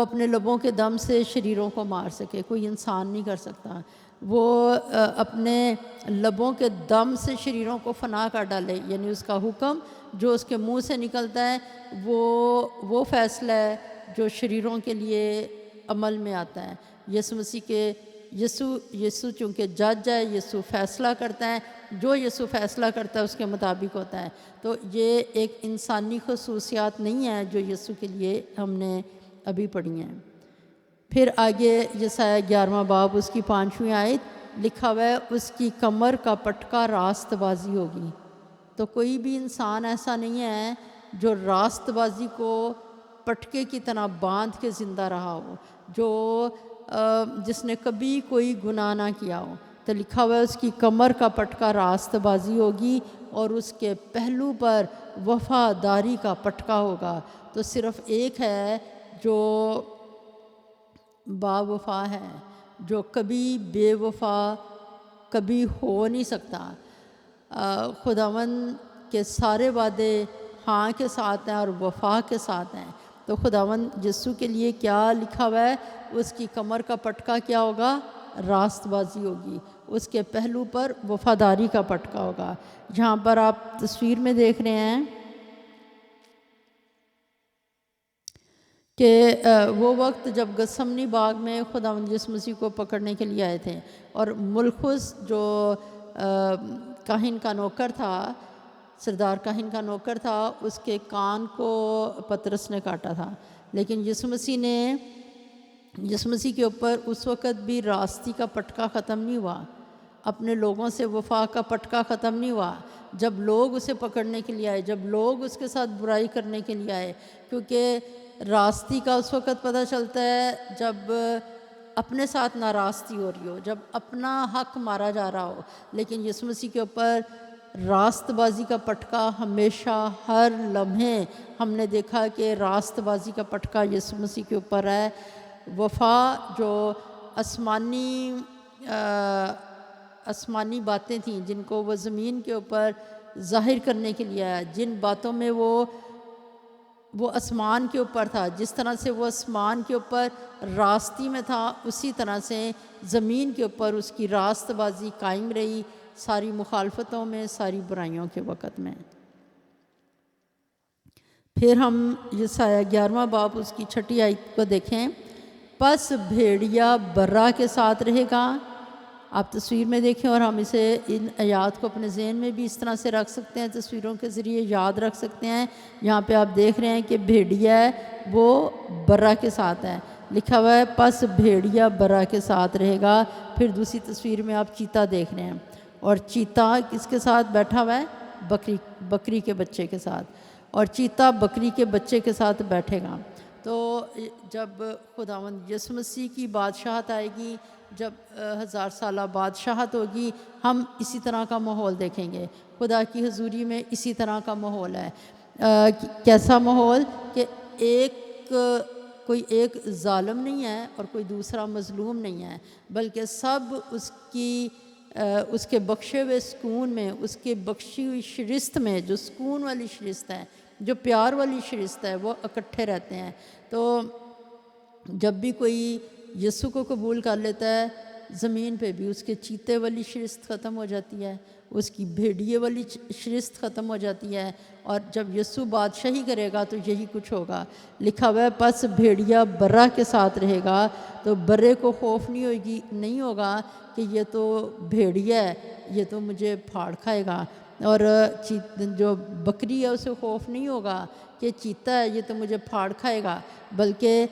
اپنے لبوں کے دم سے شریروں کو مار سکے، کوئی انسان نہیں کر سکتا۔ وہ اپنے لبوں کے دم سے شریروں کو فنا کر ڈالے، یعنی اس کا حکم جو اس کے منہ سے نکلتا ہے وہ فیصلہ ہے جو شریروں کے لیے عمل میں آتا ہے۔ یسوع مسیح کے یسوع چونکہ جج ہے، یسوع فیصلہ کرتا ہے، جو یسوع فیصلہ کرتا ہے اس کے مطابق ہوتا ہے۔ تو یہ ایک انسانی خصوصیات نہیں ہے جو یسوع کے لیے ہم نے ابھی پڑھی ہیں۔ پھر آگے یسایہ 11واں باب اس کی 5ویں آیت لکھا ہوا ہے، اس کی کمر کا پٹکا راست بازی ہوگی۔ تو کوئی بھی انسان ایسا نہیں ہے جو راست بازی کو پٹکے کی طرح باندھ کے زندہ رہا ہو، جس نے کبھی کوئی گناہ نہ کیا ہو۔ تو لکھا ہوا ہے اس کی کمر کا پٹکا راست بازی ہوگی اور اس کے پہلو پر وفاداری کا پٹکا ہوگا۔ تو صرف ایک ہے جو با وفا ہے، جو کبھی بے وفا کبھی ہو نہیں سکتا۔ خداوند کے سارے وعدے ہاں کے ساتھ ہیں اور وفا کے ساتھ ہیں۔ تو خداوند یسوع کے لیے کیا لکھا ہوا ہے؟ اس کی کمر کا پٹکا کیا ہوگا؟ راست بازی ہوگی، اس کے پہلو پر وفاداری کا پٹکا ہوگا۔ جہاں پر آپ تصویر میں دیکھ رہے ہیں کہ وہ وقت جب گثمنی باغ میں خداوند یسوع مسیح کو پکڑنے کے لیے آئے تھے، اور ملخص جو کاہن کا نوکر تھا، سردار کاہن کا نوکر تھا، اس کے کان کو پترس نے کاٹا تھا، لیکن یسوع مسیح کے اوپر اس وقت بھی راستی کا پٹکا ختم نہیں ہوا، اپنے لوگوں سے وفا کا پٹکا ختم نہیں ہوا۔ جب لوگ اسے پکڑنے کے لیے آئے، جب لوگ اس کے ساتھ برائی کرنے کے لیے آئے، کیونکہ راستی کا اس وقت پتہ چلتا ہے جب اپنے ساتھ ناراستی ہو رہی ہو، جب اپنا حق مارا جا رہا ہو، لیکن یسوع مسیح کے اوپر راست بازی کا پٹکا ہمیشہ، ہر لمحے ہم نے دیکھا کہ راست بازی کا پٹکا یسوع مسیح کے اوپر ہے۔ وفا جو آسمانی باتیں تھیں جن کو وہ زمین کے اوپر ظاہر کرنے کے لیے آیا، جن باتوں میں وہ وہ آسمان کے اوپر تھا، جس طرح سے وہ آسمان کے اوپر راستی میں تھا اسی طرح سے زمین کے اوپر اس کی راست بازی قائم رہی، ساری مخالفتوں میں، ساری برائیوں کے وقت میں۔ پھر ہم یسایہ 11واں باب اس کی 6 آیت کو دیکھیں، پس بھیڑیا برا کے ساتھ رہے گا۔ آپ تصویر میں دیکھیں، اور ہم اسے ان آیات کو اپنے ذہن میں بھی اس طرح سے رکھ سکتے ہیں، تصویروں کے ذریعے یاد رکھ سکتے ہیں۔ یہاں پہ آپ دیکھ رہے ہیں کہ بھیڑیا ہے وہ برا کے ساتھ ہے، لکھا ہوا ہے پس بھیڑیا برا کے ساتھ رہے گا۔ پھر دوسری تصویر میں آپ چیتا دیکھ رہے ہیں، اور چیتا کس کے ساتھ بیٹھا ہوا ہے؟ بکری کے بچے کے ساتھ، اور چیتا بکری کے بچے کے ساتھ بیٹھے گا۔ تو جب خداوند یسوع مسیح کی بادشاہت آئے گی، جب 1000 سالہ بادشاہت ہوگی، ہم اسی طرح کا ماحول دیکھیں گے۔ خدا کی حضوری میں اسی طرح کا ماحول ہے۔ کیسا ماحول کہ کوئی ایک ظالم نہیں ہے اور کوئی دوسرا مظلوم نہیں ہے، بلکہ سب اس کے بخشے ہوئے سکون میں، اس کے بخشی ہوئی شرست میں، جو سکون والی شرست ہے، جو پیار والی شرست ہے، وہ اکٹھے رہتے ہیں۔ تو جب بھی کوئی یسوع کو قبول کر لیتا ہے، زمین پہ بھی اس کے چیتے والی شرست ختم ہو جاتی ہے، اس کی بھیڑیے والی شرست ختم ہو جاتی ہے، اور جب یسوع بادشاہی کرے گا تو یہی کچھ ہوگا۔ لکھا ہوا ہے پس بھیڑیا برا کے ساتھ رہے گا، تو برے کو خوف نہیں ہوگا کہ یہ تو بھیڑیا ہے، یہ تو مجھے پھاڑ کھائے گا، اور جو بکری ہے اسے خوف نہیں ہوگا کہ چیتا ہے یہ تو مجھے پھاڑ کھائے گا، بلکہ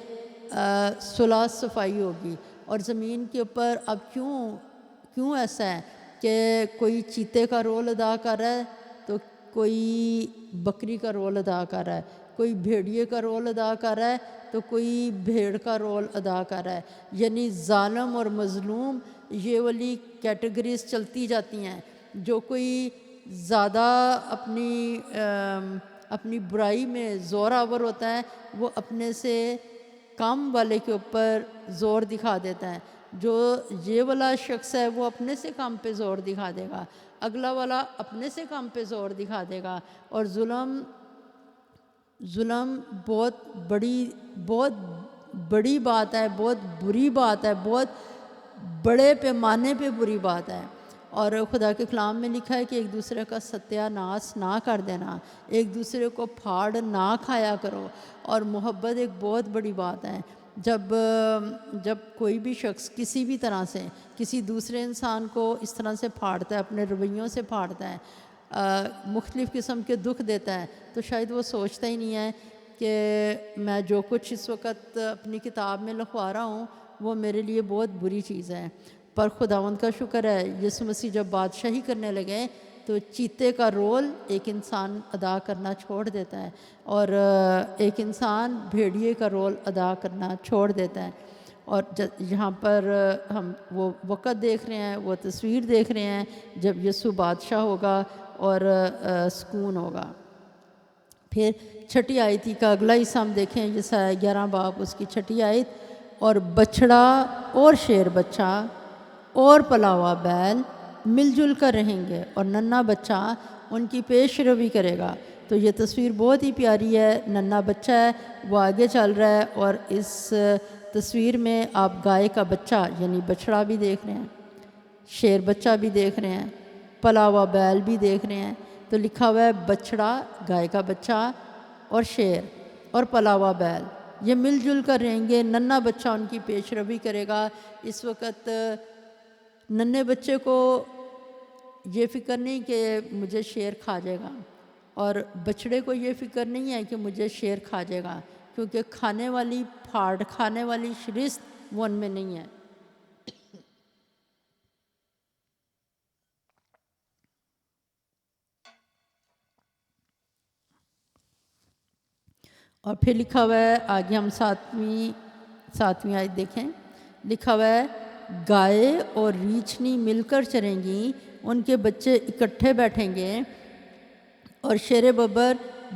صلح صفائی ہوگی۔ اور زمین کے اوپر اب کیوں ایسا ہے کہ کوئی چیتے کا رول ادا کر رہا ہے تو کوئی بکری کا رول ادا کر رہا ہے، کوئی بھیڑیے کا رول ادا کر رہا ہے تو کوئی بھیڑ کا رول ادا کر رہا ہے، یعنی ظالم اور مظلوم یہ والی کیٹیگریز چلتی جاتی ہیں۔ جو کوئی زیادہ اپنی برائی میں زور آور ہوتا ہے، وہ اپنے سے کم والے کے اوپر زور دکھا دیتا ہے۔ جو یہ والا شخص ہے وہ اپنے سے کم پہ زور دکھا دے گا، اگلا والا اپنے سے کم پہ زور دکھا دے گا، اور ظلم بہت بڑی بات ہے، بہت بری بات ہے، بہت بڑے پیمانے پہ بری بات ہے۔ اور خدا کے کلام میں لکھا ہے کہ ایک دوسرے کا ستیہ ناش نہ کر دینا، ایک دوسرے کو پھاڑ نہ کھایا کرو، اور محبت ایک بہت بڑی بات ہے۔ جب کوئی بھی شخص کسی بھی طرح سے کسی دوسرے انسان کو اس طرح سے پھاڑتا ہے، اپنے رویوں سے پھاڑتا ہے، مختلف قسم کے دکھ دیتا ہے، تو شاید وہ سوچتا ہی نہیں ہے کہ میں جو کچھ اس وقت اپنی کتاب میں لکھوا رہا ہوں وہ میرے لیے بہت بری چیز ہے۔ پر خداوند کا شکر ہے، یسوع مسیح جب بادشاہی کرنے لگے تو چیتے کا رول ایک انسان ادا کرنا چھوڑ دیتا ہے، اور ایک انسان بھیڑیے کا رول ادا کرنا چھوڑ دیتا ہے۔ اور یہاں پر ہم وہ وقت دیکھ رہے ہیں، وہ تصویر دیکھ رہے ہیں جب یسوع بادشاہ ہوگا اور سکون ہوگا۔ پھر 6 آیت کا اگلا حصہ ہم دیکھیں، یسایہ 11 باب اس کی 6 آیت، اور بچڑا اور شیر بچہ اور پلا ہوا بیل مل جل کر رہیں گے، اور ننھا بچہ ان کی پیش روی کرے گا۔ تو یہ تصویر بہت ہی پیاری ہے۔ ننھا بچہ ہے، وہ آگے چل رہا ہے، اور اس تصویر میں آپ گائے کا بچہ یعنی بچڑا بھی دیکھ رہے ہیں، شیر بچہ بھی دیکھ رہے ہیں، پلا ہوا بیل بھی دیکھ رہے ہیں۔ تو لکھا ہوا ہے بچڑا، گائے کا بچہ، اور شیر اور پلا ہوا بیل یہ مل جل کر رہیں گے، ننھا بچہ ان کی پیش روی کرے گا۔ اس وقت ننھے بچے کو یہ فکر نہیں کہ مجھے شیر کھا جائے گا، اور بچڑے کو یہ فکر نہیں ہے کہ مجھے شیر کھا جائے گا، کیونکہ کھانے والی پھاڑ کھانے والی شرست وہ ان میں نہیں ہے۔ اور پھر لکھا ہوا ہے آگے، ہم ساتویں آیت دیکھیں، لکھا ہوا ہے گائے اور ریچھنی مل کر چریں گی، ان کے بچے اکٹھے بیٹھیں گے، اور شیر ببر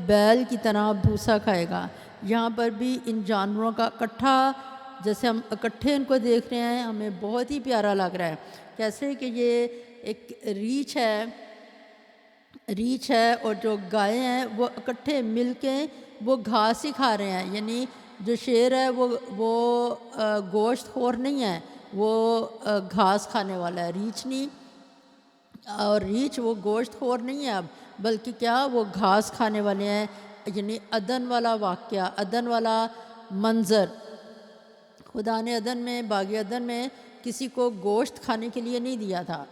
بیل کی طرح بھوسا کھائے گا۔ یہاں پر بھی ان جانوروں کا اکٹھا، جیسے ہم اکٹھے ان کو دیکھ رہے ہیں، ہمیں بہت ہی پیارا لگ رہا ہے، کیسے کہ یہ ایک ریچھ ہے اور جو گائے ہیں وہ اکٹھے مل کے وہ گھاس ہی کھا رہے ہیں، یعنی جو شیر ہے وہ گوشت خور نہیں ہے، وہ گھاس کھانے والا ہے، ریچھ نہیں، اور ریچھ وہ گوشت خور نہیں ہے اب، بلکہ کیا وہ گھاس کھانے والے ہیں۔ یعنی عدن والا واقعہ، عدن والا منظر، خدا نے عدن میں، باغ عدن میں کسی کو گوشت کھانے کے لیے نہیں دیا تھا،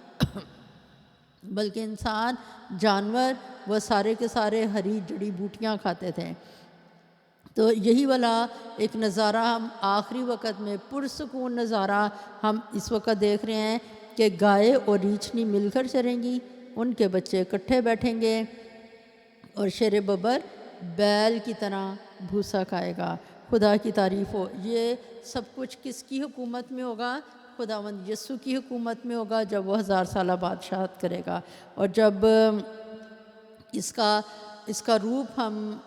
بلکہ انسان، جانور، وہ سارے کے سارے ہری جڑی بوٹیاں کھاتے تھے۔ تو یہی والا ایک نظارہ ہم آخری وقت میں پرسکون نظارہ ہم اس وقت دیکھ رہے ہیں کہ گائے اور ریچھنی مل کر چریں گی، ان کے بچے اکٹھے بیٹھیں گے، اور شیر ببر بیل کی طرح بھوسا کھائے گا۔ خدا کی تعریف ہو۔ یہ سب کچھ کس کی حکومت میں ہوگا؟ خداوند یسوع کی حکومت میں ہوگا، جب وہ 1000 سالہ بادشاہت کرے گا، اور جب اس کا روپ ہم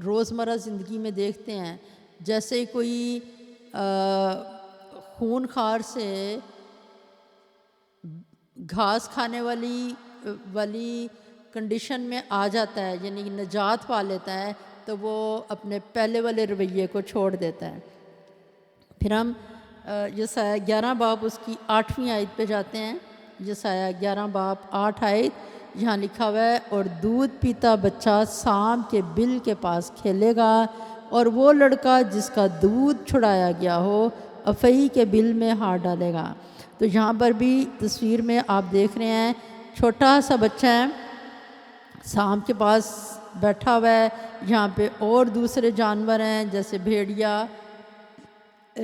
روزمرہ زندگی میں دیکھتے ہیں، جیسے کوئی خون خار سے گھاس کھانے والی کنڈیشن میں آ جاتا ہے، یعنی نجات پا لیتا ہے، تو وہ اپنے پہلے والے رویے کو چھوڑ دیتا ہے۔ پھر ہم یسایہ 11 باب اس کی 8ویں آیت پہ جاتے ہیں۔ یسایہ 11 باب 8 آیت یہاں لکھا ہوا ہے، اور دودھ پیتا بچہ سانپ کے بل کے پاس کھیلے گا، اور وہ لڑکا جس کا دودھ چھڑایا گیا ہو افعی کے بل میں ہاتھ ڈالے گا۔ تو یہاں پر بھی تصویر میں آپ دیکھ رہے ہیں، چھوٹا سا بچہ ہے، سانپ کے پاس بیٹھا ہوا ہے، یہاں پہ اور دوسرے جانور ہیں جیسے بھیڑیا،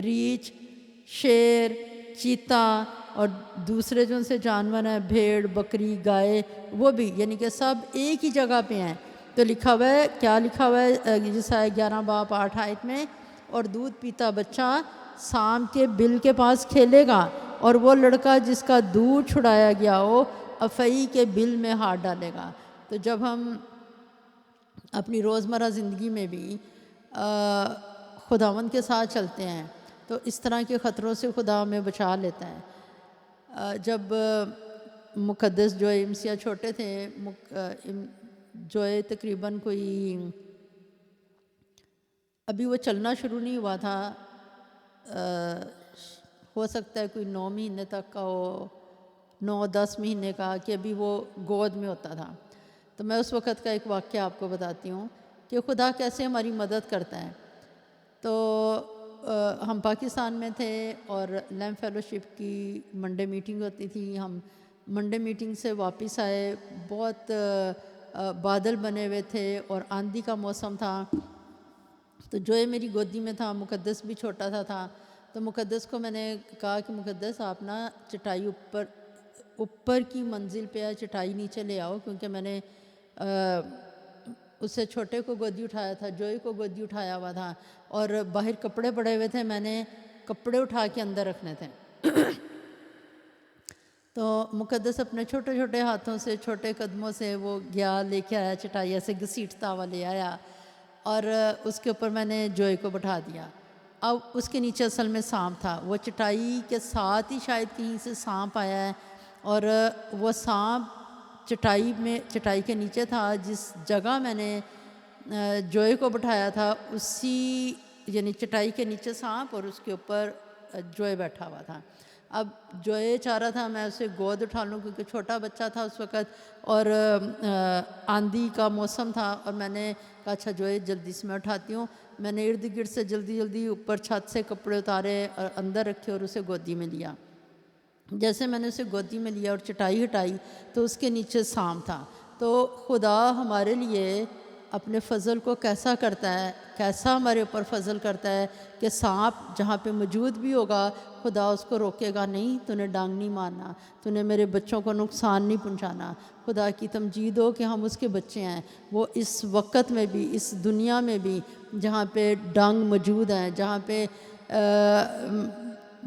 ریچھ، شیر، چیتا، اور دوسرے جو ان سے جانور ہیں بھیڑ، بکری، گائے، وہ بھی، یعنی کہ سب ایک ہی جگہ پہ ہیں۔ تو لکھا ہوا ہے، کیا لکھا ہوا ہے یسایہ 11 باب 8 آیت میں، اور دودھ پیتا بچہ سانپ کے بل کے پاس کھیلے گا، اور وہ لڑکا جس کا دودھ چھڑایا گیا ہو افعی کے بل میں ہاتھ ڈالے گا۔ تو جب ہم اپنی روزمرہ زندگی میں بھی خداوند کے ساتھ چلتے ہیں تو اس طرح کے خطروں سے خدا ہمیں بچا لیتا ہے۔ جب مقدس جوئے امسیہ چھوٹے تھے، جوئے تقریباً کوئی ابھی وہ چلنا شروع نہیں ہوا تھا، ہو سکتا ہے کوئی 9 مہینے تک کا ہو، 9-10 مہینے کا، کہ ابھی وہ گود میں ہوتا تھا۔ تو میں اس وقت کا ایک واقعہ آپ کو بتاتی ہوں کہ خدا کیسے ہماری مدد کرتا ہے۔ تو ہم پاکستان میں تھے اور لیمپ فیلوشپ کی منڈے میٹنگ ہوتی تھی، ہم منڈے میٹنگ سے واپس آئے، بہت بادل بنے ہوئے تھے اور آندھی کا موسم تھا، تو جو میری گودی میں تھا، مقدس بھی چھوٹا سا تھا، تو مقدس کو میں نے کہا کہ مقدس آپ نا چٹائی اوپر کی منزل پہ چٹائی نیچے لے آؤ، کیونکہ میں نے اس سے چھوٹے کو گودی اٹھایا تھا، جوئی کو گودی اٹھایا ہوا تھا، اور باہر کپڑے پڑے ہوئے تھے، میں نے کپڑے اٹھا کے اندر رکھنے تھے۔ تو مقدس اپنے چھوٹے چھوٹے ہاتھوں سے، چھوٹے قدموں سے وہ گیا، لے کے آیا چٹائی، ایسے گھسیٹتا ہوا لے آیا، اور اس کے اوپر میں نے جوئی کو بٹھا دیا۔ اب اس کے نیچے اصل میں سانپ تھا، وہ چٹائی کے ساتھ ہی شاید کہیں سے سانپ آیا ہے، اور وہ سانپ چٹائی کے نیچے تھا، جس جگہ میں نے جوئی کو بٹھایا تھا، اسی یعنی چٹائی کے نیچے سانپ اور اس کے اوپر جوئی بیٹھا ہوا تھا۔ اب جوئی چاہ رہا تھا میں اسے گود اٹھا لوں، کیونکہ چھوٹا بچہ تھا اس وقت، اور آندھی کا موسم تھا، اور میں نے کہا اچھا جوئی جلدی سے میں اٹھاتی ہوں۔ میں نے ارد گرد سے جلدی اوپر چھت سے کپڑے اتارے اور اندر رکھے اور اسے گودی میں لیا۔ جیسے میں نے اسے گودی میں لیا اور چٹائی ہٹائی تو اس کے نیچے سانپ تھا۔ تو خدا ہمارے لیے اپنے فضل کو کیسا کرتا ہے، کیسا ہمارے اوپر فضل کرتا ہے کہ سانپ جہاں پہ موجود بھی ہوگا خدا اس کو روکے گا نہیں، تو نے ڈانگ نہیں مارنا، تو نے میرے بچوں کو نقصان نہیں پہنچانا۔ خدا کی تمجید ہو کہ ہم اس کے بچے ہیں، وہ اس وقت میں بھی، اس دنیا میں بھی جہاں پہ ڈانگ موجود ہیں، جہاں پہ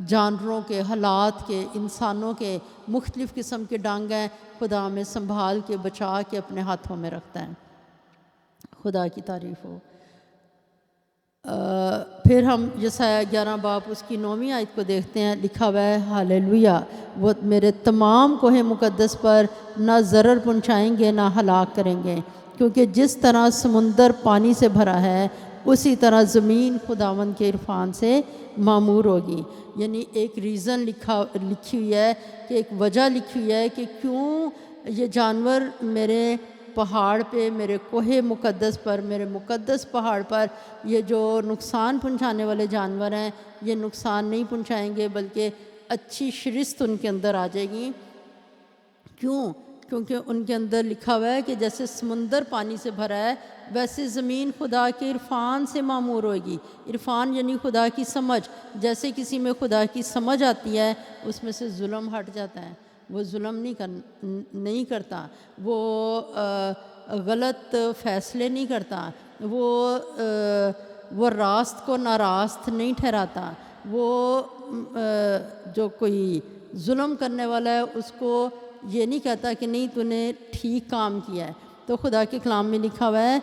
جانوروں کے، حالات کے، انسانوں کے مختلف قسم کے ڈانگ ہیں، خدا ہمیں سنبھال کے بچا کے اپنے ہاتھوں میں رکھتا ہے۔ خدا کی تعریف ہو۔ پھر ہم یسایہ 11 باب اس کی 9ویں آیت کو دیکھتے ہیں، لکھا ہوا ہے ہاللویہ، وہ میرے تمام کوہ مقدس پر نہ ضرر پہنچائیں گے نہ ہلاک کریں گے، کیونکہ جس طرح سمندر پانی سے بھرا ہے اسی طرح زمین خداوند کے عرفان سے معمور ہوگی. یعنی ایک ریزن لکھی ہوئی ہے، کہ ایک وجہ لکھی ہوئی ہے کہ کیوں یہ جانور میرے پہاڑ پہ، میرے کوہ مقدس پر، میرے مقدس پہاڑ پر یہ جو نقصان پہنچانے والے جانور ہیں یہ نقصان نہیں پہنچائیں گے، بلکہ اچھی شرست ان کے اندر آ جائے گی. کیوں؟ کیونکہ ان کے اندر لکھا ہوا ہے کہ جیسے سمندر پانی سے بھرا ہے ویسے زمین خدا کے عرفان سے معمور ہوگی. عرفان یعنی خدا کی سمجھ. جیسے کسی میں خدا کی سمجھ آتی ہے اس میں سے ظلم ہٹ جاتا ہے، وہ ظلم نہیں کرتا، وہ غلط فیصلے نہیں کرتا، وہ راست کو ناراست نہیں ٹھہراتا، وہ جو کوئی ظلم کرنے والا ہے اس کو یہ نہیں کہتا کہ نہیں تو نے ٹھیک کام کیا ہے. تو خدا کے کلام میں لکھا ہوا ہے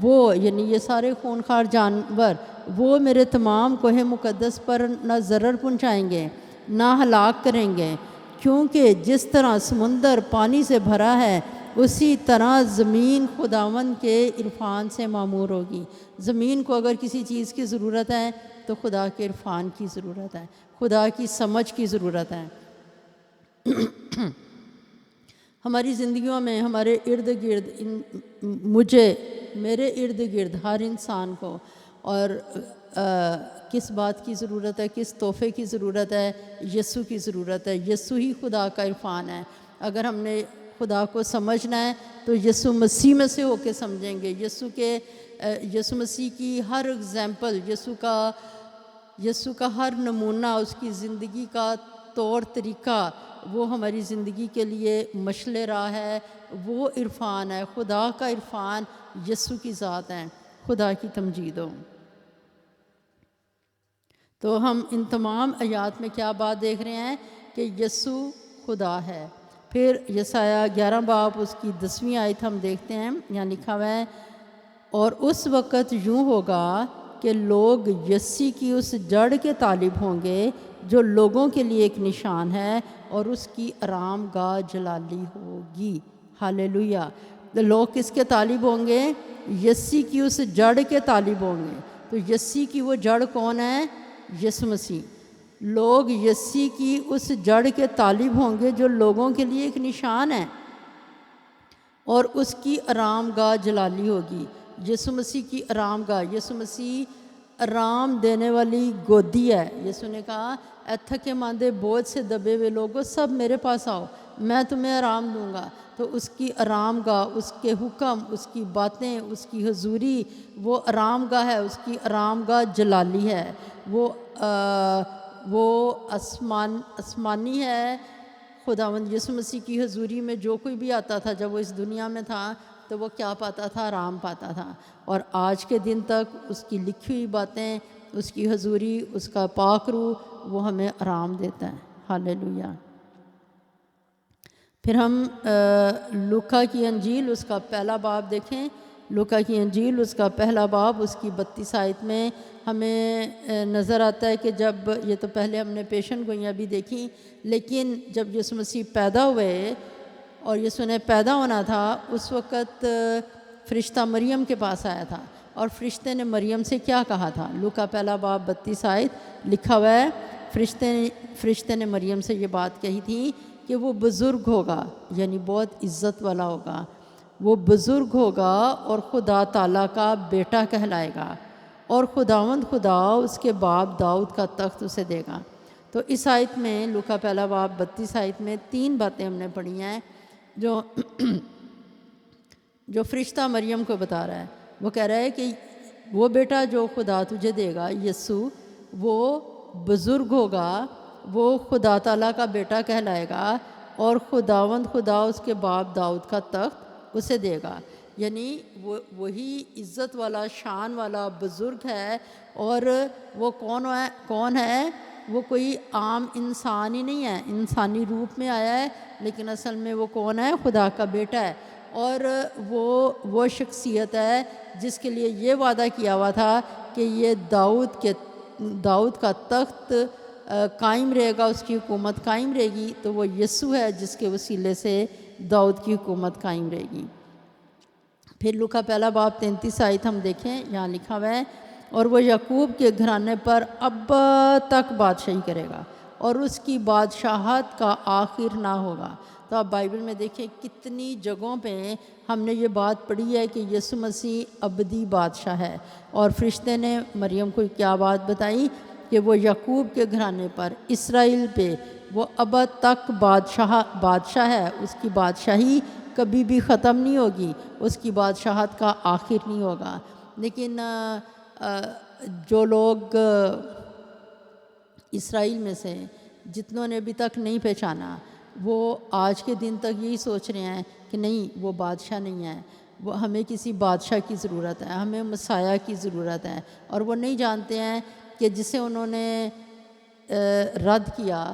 وہ یعنی یہ سارے خونخوار جانور وہ میرے تمام کوہ مقدس پر نہ ضرر پہنچائیں گے نہ ہلاک کریں گے، کیونکہ جس طرح سمندر پانی سے بھرا ہے اسی طرح زمین خداوند کے عرفان سے معمور ہوگی. زمین کو اگر کسی چیز کی ضرورت ہے تو خدا کے عرفان کی ضرورت ہے، خدا کی سمجھ کی ضرورت ہے. ہماری زندگیوں میں ہمارے ارد گرد میرے ارد گرد ہر انسان کو اور کس بات کی ضرورت ہے، کس تحفے کی ضرورت ہے؟ یسوع کی ضرورت ہے. یسوع ہی خدا کا عرفان ہے. اگر ہم نے خدا کو سمجھنا ہے تو یسوع مسیح میں سے ہو کے سمجھیں گے. یسوع مسیح کی ہر اگزامپل، یسوع کا ہر نمونہ، اس کی زندگی کا طور طریقہ وہ ہماری زندگی کے لیے مشعل راہ ہے. وہ عرفان ہے، خدا کا عرفان یسوع کی ذات ہے. خدا کی تمجید ہو. تو ہم ان تمام آیات میں کیا بات دیکھ رہے ہیں کہ یسوع خدا ہے. پھر یسایہ 11 باب اس کی 10ویں آیت ہم دیکھتے ہیں، یہاں لکھا ہوا ہے اور اس وقت یوں ہوگا کہ لوگ یسی کی اس جڑ کے طالب ہوں گے جو لوگوں کے لیے ایک نشان ہے اور اس کی آرام گاہ جلالی ہوگی. ہاللیلویہ. لوگ کس کے طالب ہوں گے؟ یسی کی اس جڑ کے طالب ہوں گے. تو یسی کی وہ جڑ کون ہے؟ یسوع مسیح. لوگ یسی کی اس جڑ کے طالب ہوں گے جو لوگوں کے لیے ایک نشان ہے اور اس کی آرام گاہ جلالی ہوگی. یسوع مسیح کی آرام گاہ. یسوع مسیح آرام دینے والی گودی ہے. یسوع نے کہا اے تھکے ماندے بوجھ سے دبے ہوئے لوگوں سب میرے پاس آؤ، میں تمہیں آرام دوں گا. تو اس کی آرام گاہ، اس کے حکم، اس کی باتیں، اس کی حضوری وہ آرام گاہ ہے. اس کی آرام گاہ جلالی ہے، وہ آسمانی ہے. خداوند یسوع مسیح کی حضوری میں جو کوئی بھی آتا تھا جب وہ اس دنیا میں تھا تو وہ کیا پاتا تھا؟ آرام پاتا تھا. اور آج کے دن تک اس کی لکھی ہوئی باتیں، اس کی حضوری، اس کا پاک روح وہ ہمیں آرام دیتا ہے. ہاللیلویہ. پھر ہم لوکا کی انجیل اس کا پہلا باب دیکھیں. لوکا کی انجیل اس کا پہلا باب اس کی 32 آیت میں ہمیں نظر آتا ہے کہ جب یہ تو پہلے ہم نے پیشن گوئیاں بھی دیکھی، لیکن جب یسوع مسیح پیدا ہوئے اور یسوع نے پیدا ہونا تھا اس وقت فرشتہ مریم کے پاس آیا تھا اور فرشتے نے مریم سے کیا کہا تھا؟ لوکا پہلا باب 32 آیت لکھا ہوا ہے. فرشتے نے مریم سے یہ بات کہی تھی کہ وہ بزرگ ہوگا، یعنی بہت عزت والا ہوگا. وہ بزرگ ہوگا اور خدا تعالیٰ کا بیٹا کہلائے گا اور خداوند خدا اس کے باپ داؤد کا تخت اسے دے گا. تو اس آیت میں لوکا پہلا باب 32 آیت میں 3 باتیں ہم نے پڑھی ہیں جو فرشتہ مریم کو بتا رہا ہے. وہ کہہ رہا ہے کہ وہ بیٹا جو خدا تجھے دے گا، یسوع، وہ بزرگ ہوگا، وہ خدا تعالیٰ کا بیٹا کہلائے گا اور خداوند خدا اس کے باپ داؤد کا تخت اسے دے گا. یعنی وہی عزت والا، شان والا بزرگ ہے. اور وہ کون ہے؟ وہ کوئی عام انسان ہی نہیں ہے، انسانی روپ میں آیا ہے، لیکن اصل میں وہ کون ہے؟ خدا کا بیٹا ہے. اور وہ شخصیت ہے جس کے لیے یہ وعدہ کیا ہوا تھا کہ یہ داؤد کا تخت قائم رہے گا، اس کی حکومت قائم رہے گی. تو وہ یسوع ہے جس کے وسیلے سے داؤد کی حکومت قائم رہے گی. پھر لوکا پہلا باب 33 آیت ہم دیکھیں، یہاں لکھا ہوا ہے، اور وہ یعقوب کے گھرانے پر اب تک بادشاہی کرے گا اور اس کی بادشاہت کا آخر نہ ہوگا۔ تو آپ بائبل میں دیکھیں کتنی جگہوں پہ ہم نے یہ بات پڑھی ہے کہ یسوع مسیح ابدی بادشاہ ہے، اور فرشتے نے مریم کو کیا بات بتائی کہ وہ یعقوب کے گھرانے پر، اسرائیل پہ وہ ابد تک بادشاہ ہے، اس کی بادشاہی کبھی بھی ختم نہیں ہوگی، اس کی بادشاہت کا آخر نہیں ہوگا۔ لیکن جو لوگ اسرائیل میں سے جتنوں نے ابھی تک نہیں پہچانا، وہ آج کے دن تک یہی سوچ رہے ہیں کہ نہیں، وہ بادشاہ نہیں ہے، وہ ہمیں کسی بادشاہ کی ضرورت ہے، ہمیں مسیح کی ضرورت ہے، اور وہ نہیں جانتے ہیں کہ جسے انہوں نے رد کیا،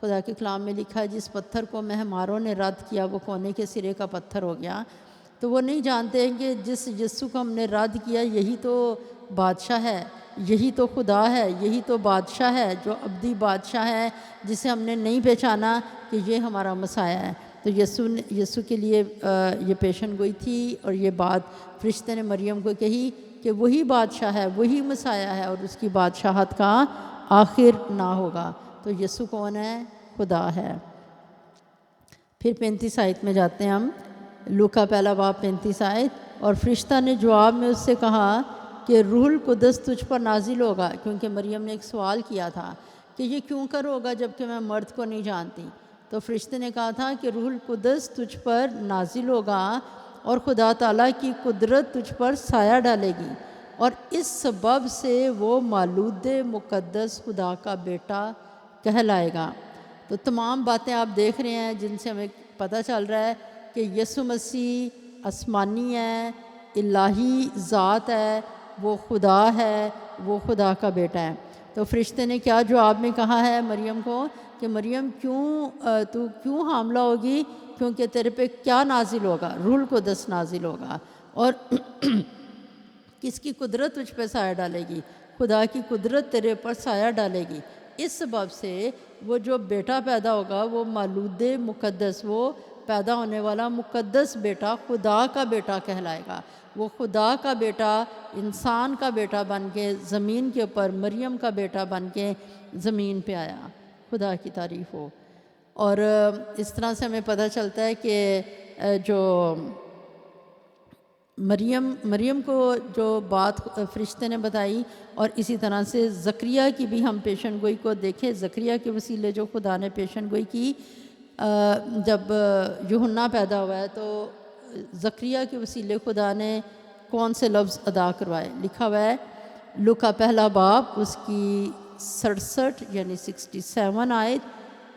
خدا کے کلام میں لکھا ہے جس پتھر کو مہماروں نے رد کیا وہ کونے کے سرے کا پتھر ہو گیا، تو وہ نہیں جانتے ہیں کہ جس یسوع کو ہم نے رد کیا یہی تو بادشاہ ہے، یہی تو خدا ہے، یہی تو بادشاہ ہے جو ابدی بادشاہ ہے، جسے ہم نے نہیں پہچانا کہ یہ ہمارا مسیح ہے۔ تو یسوع کے لیے یہ پیشن گوئی تھی، اور یہ بات فرشتے نے مریم کو کہی کہ وہی بادشاہ ہے، وہی مسیح ہے، اور اس کی بادشاہت کا آخر نہ ہوگا۔ تو یسوع کون ہے؟ خدا ہے۔ پھر 35 آیت میں جاتے ہیں ہم، لوکا پہلا باب 35 آیت، اور فرشتہ نے جواب میں اس سے کہا کہ روح القدس تجھ پر نازل ہوگا، کیونکہ مریم نے ایک سوال کیا تھا کہ یہ کیوں کر ہوگا جب کہ میں مرد کو نہیں جانتی، تو فرشتے نے کہا تھا کہ روح القدس تجھ پر نازل ہوگا اور خدا تعالیٰ کی قدرت تجھ پر سایہ ڈالے گی، اور اس سبب سے وہ مولود مقدس خدا کا بیٹا کہلائے گا۔ تو تمام باتیں آپ دیکھ رہے ہیں جن سے ہمیں پتہ چل رہا ہے کہ یسوع مسیح آسمانی ہے، الہی ذات ہے، وہ خدا ہے، وہ خدا کا بیٹا ہے۔ تو فرشتے نے کیا جواب میں کہا ہے مریم کو کہ مریم تو کیوں حاملہ ہوگی، کیونکہ تیرے پہ کیا نازل ہوگا؟ روح القدس نازل ہوگا، اور کس کی قدرت تجھ پہ سایہ ڈالے گی؟ خدا کی قدرت تیرے پر سایہ ڈالے گی۔ اس سبب سے وہ جو بیٹا پیدا ہوگا وہ مولود مقدس، وہ پیدا ہونے والا مقدس بیٹا خدا کا بیٹا کہلائے گا۔ وہ خدا کا بیٹا، انسان کا بیٹا بن کے زمین کے اوپر، مریم کا بیٹا بن کے زمین پہ آیا۔ خدا کی تعریف ہو۔ اور اس طرح سے ہمیں پتہ چلتا ہے کہ جو مریم کو جو بات فرشتے نے بتائی، اور اسی طرح سے زکریا کی بھی ہم پیشن گوئی کو دیکھیں، زکریا کے وسیلے جو خدا نے پیشن گوئی کی، جب یوحنا پیدا ہوا ہے تو زکریا کے وسیلے خدا نے کون سے لفظ ادا کروائے؟ لکھا ہوا ہے لوکا پہلا باب اس کی 67 یعنی 67 آیت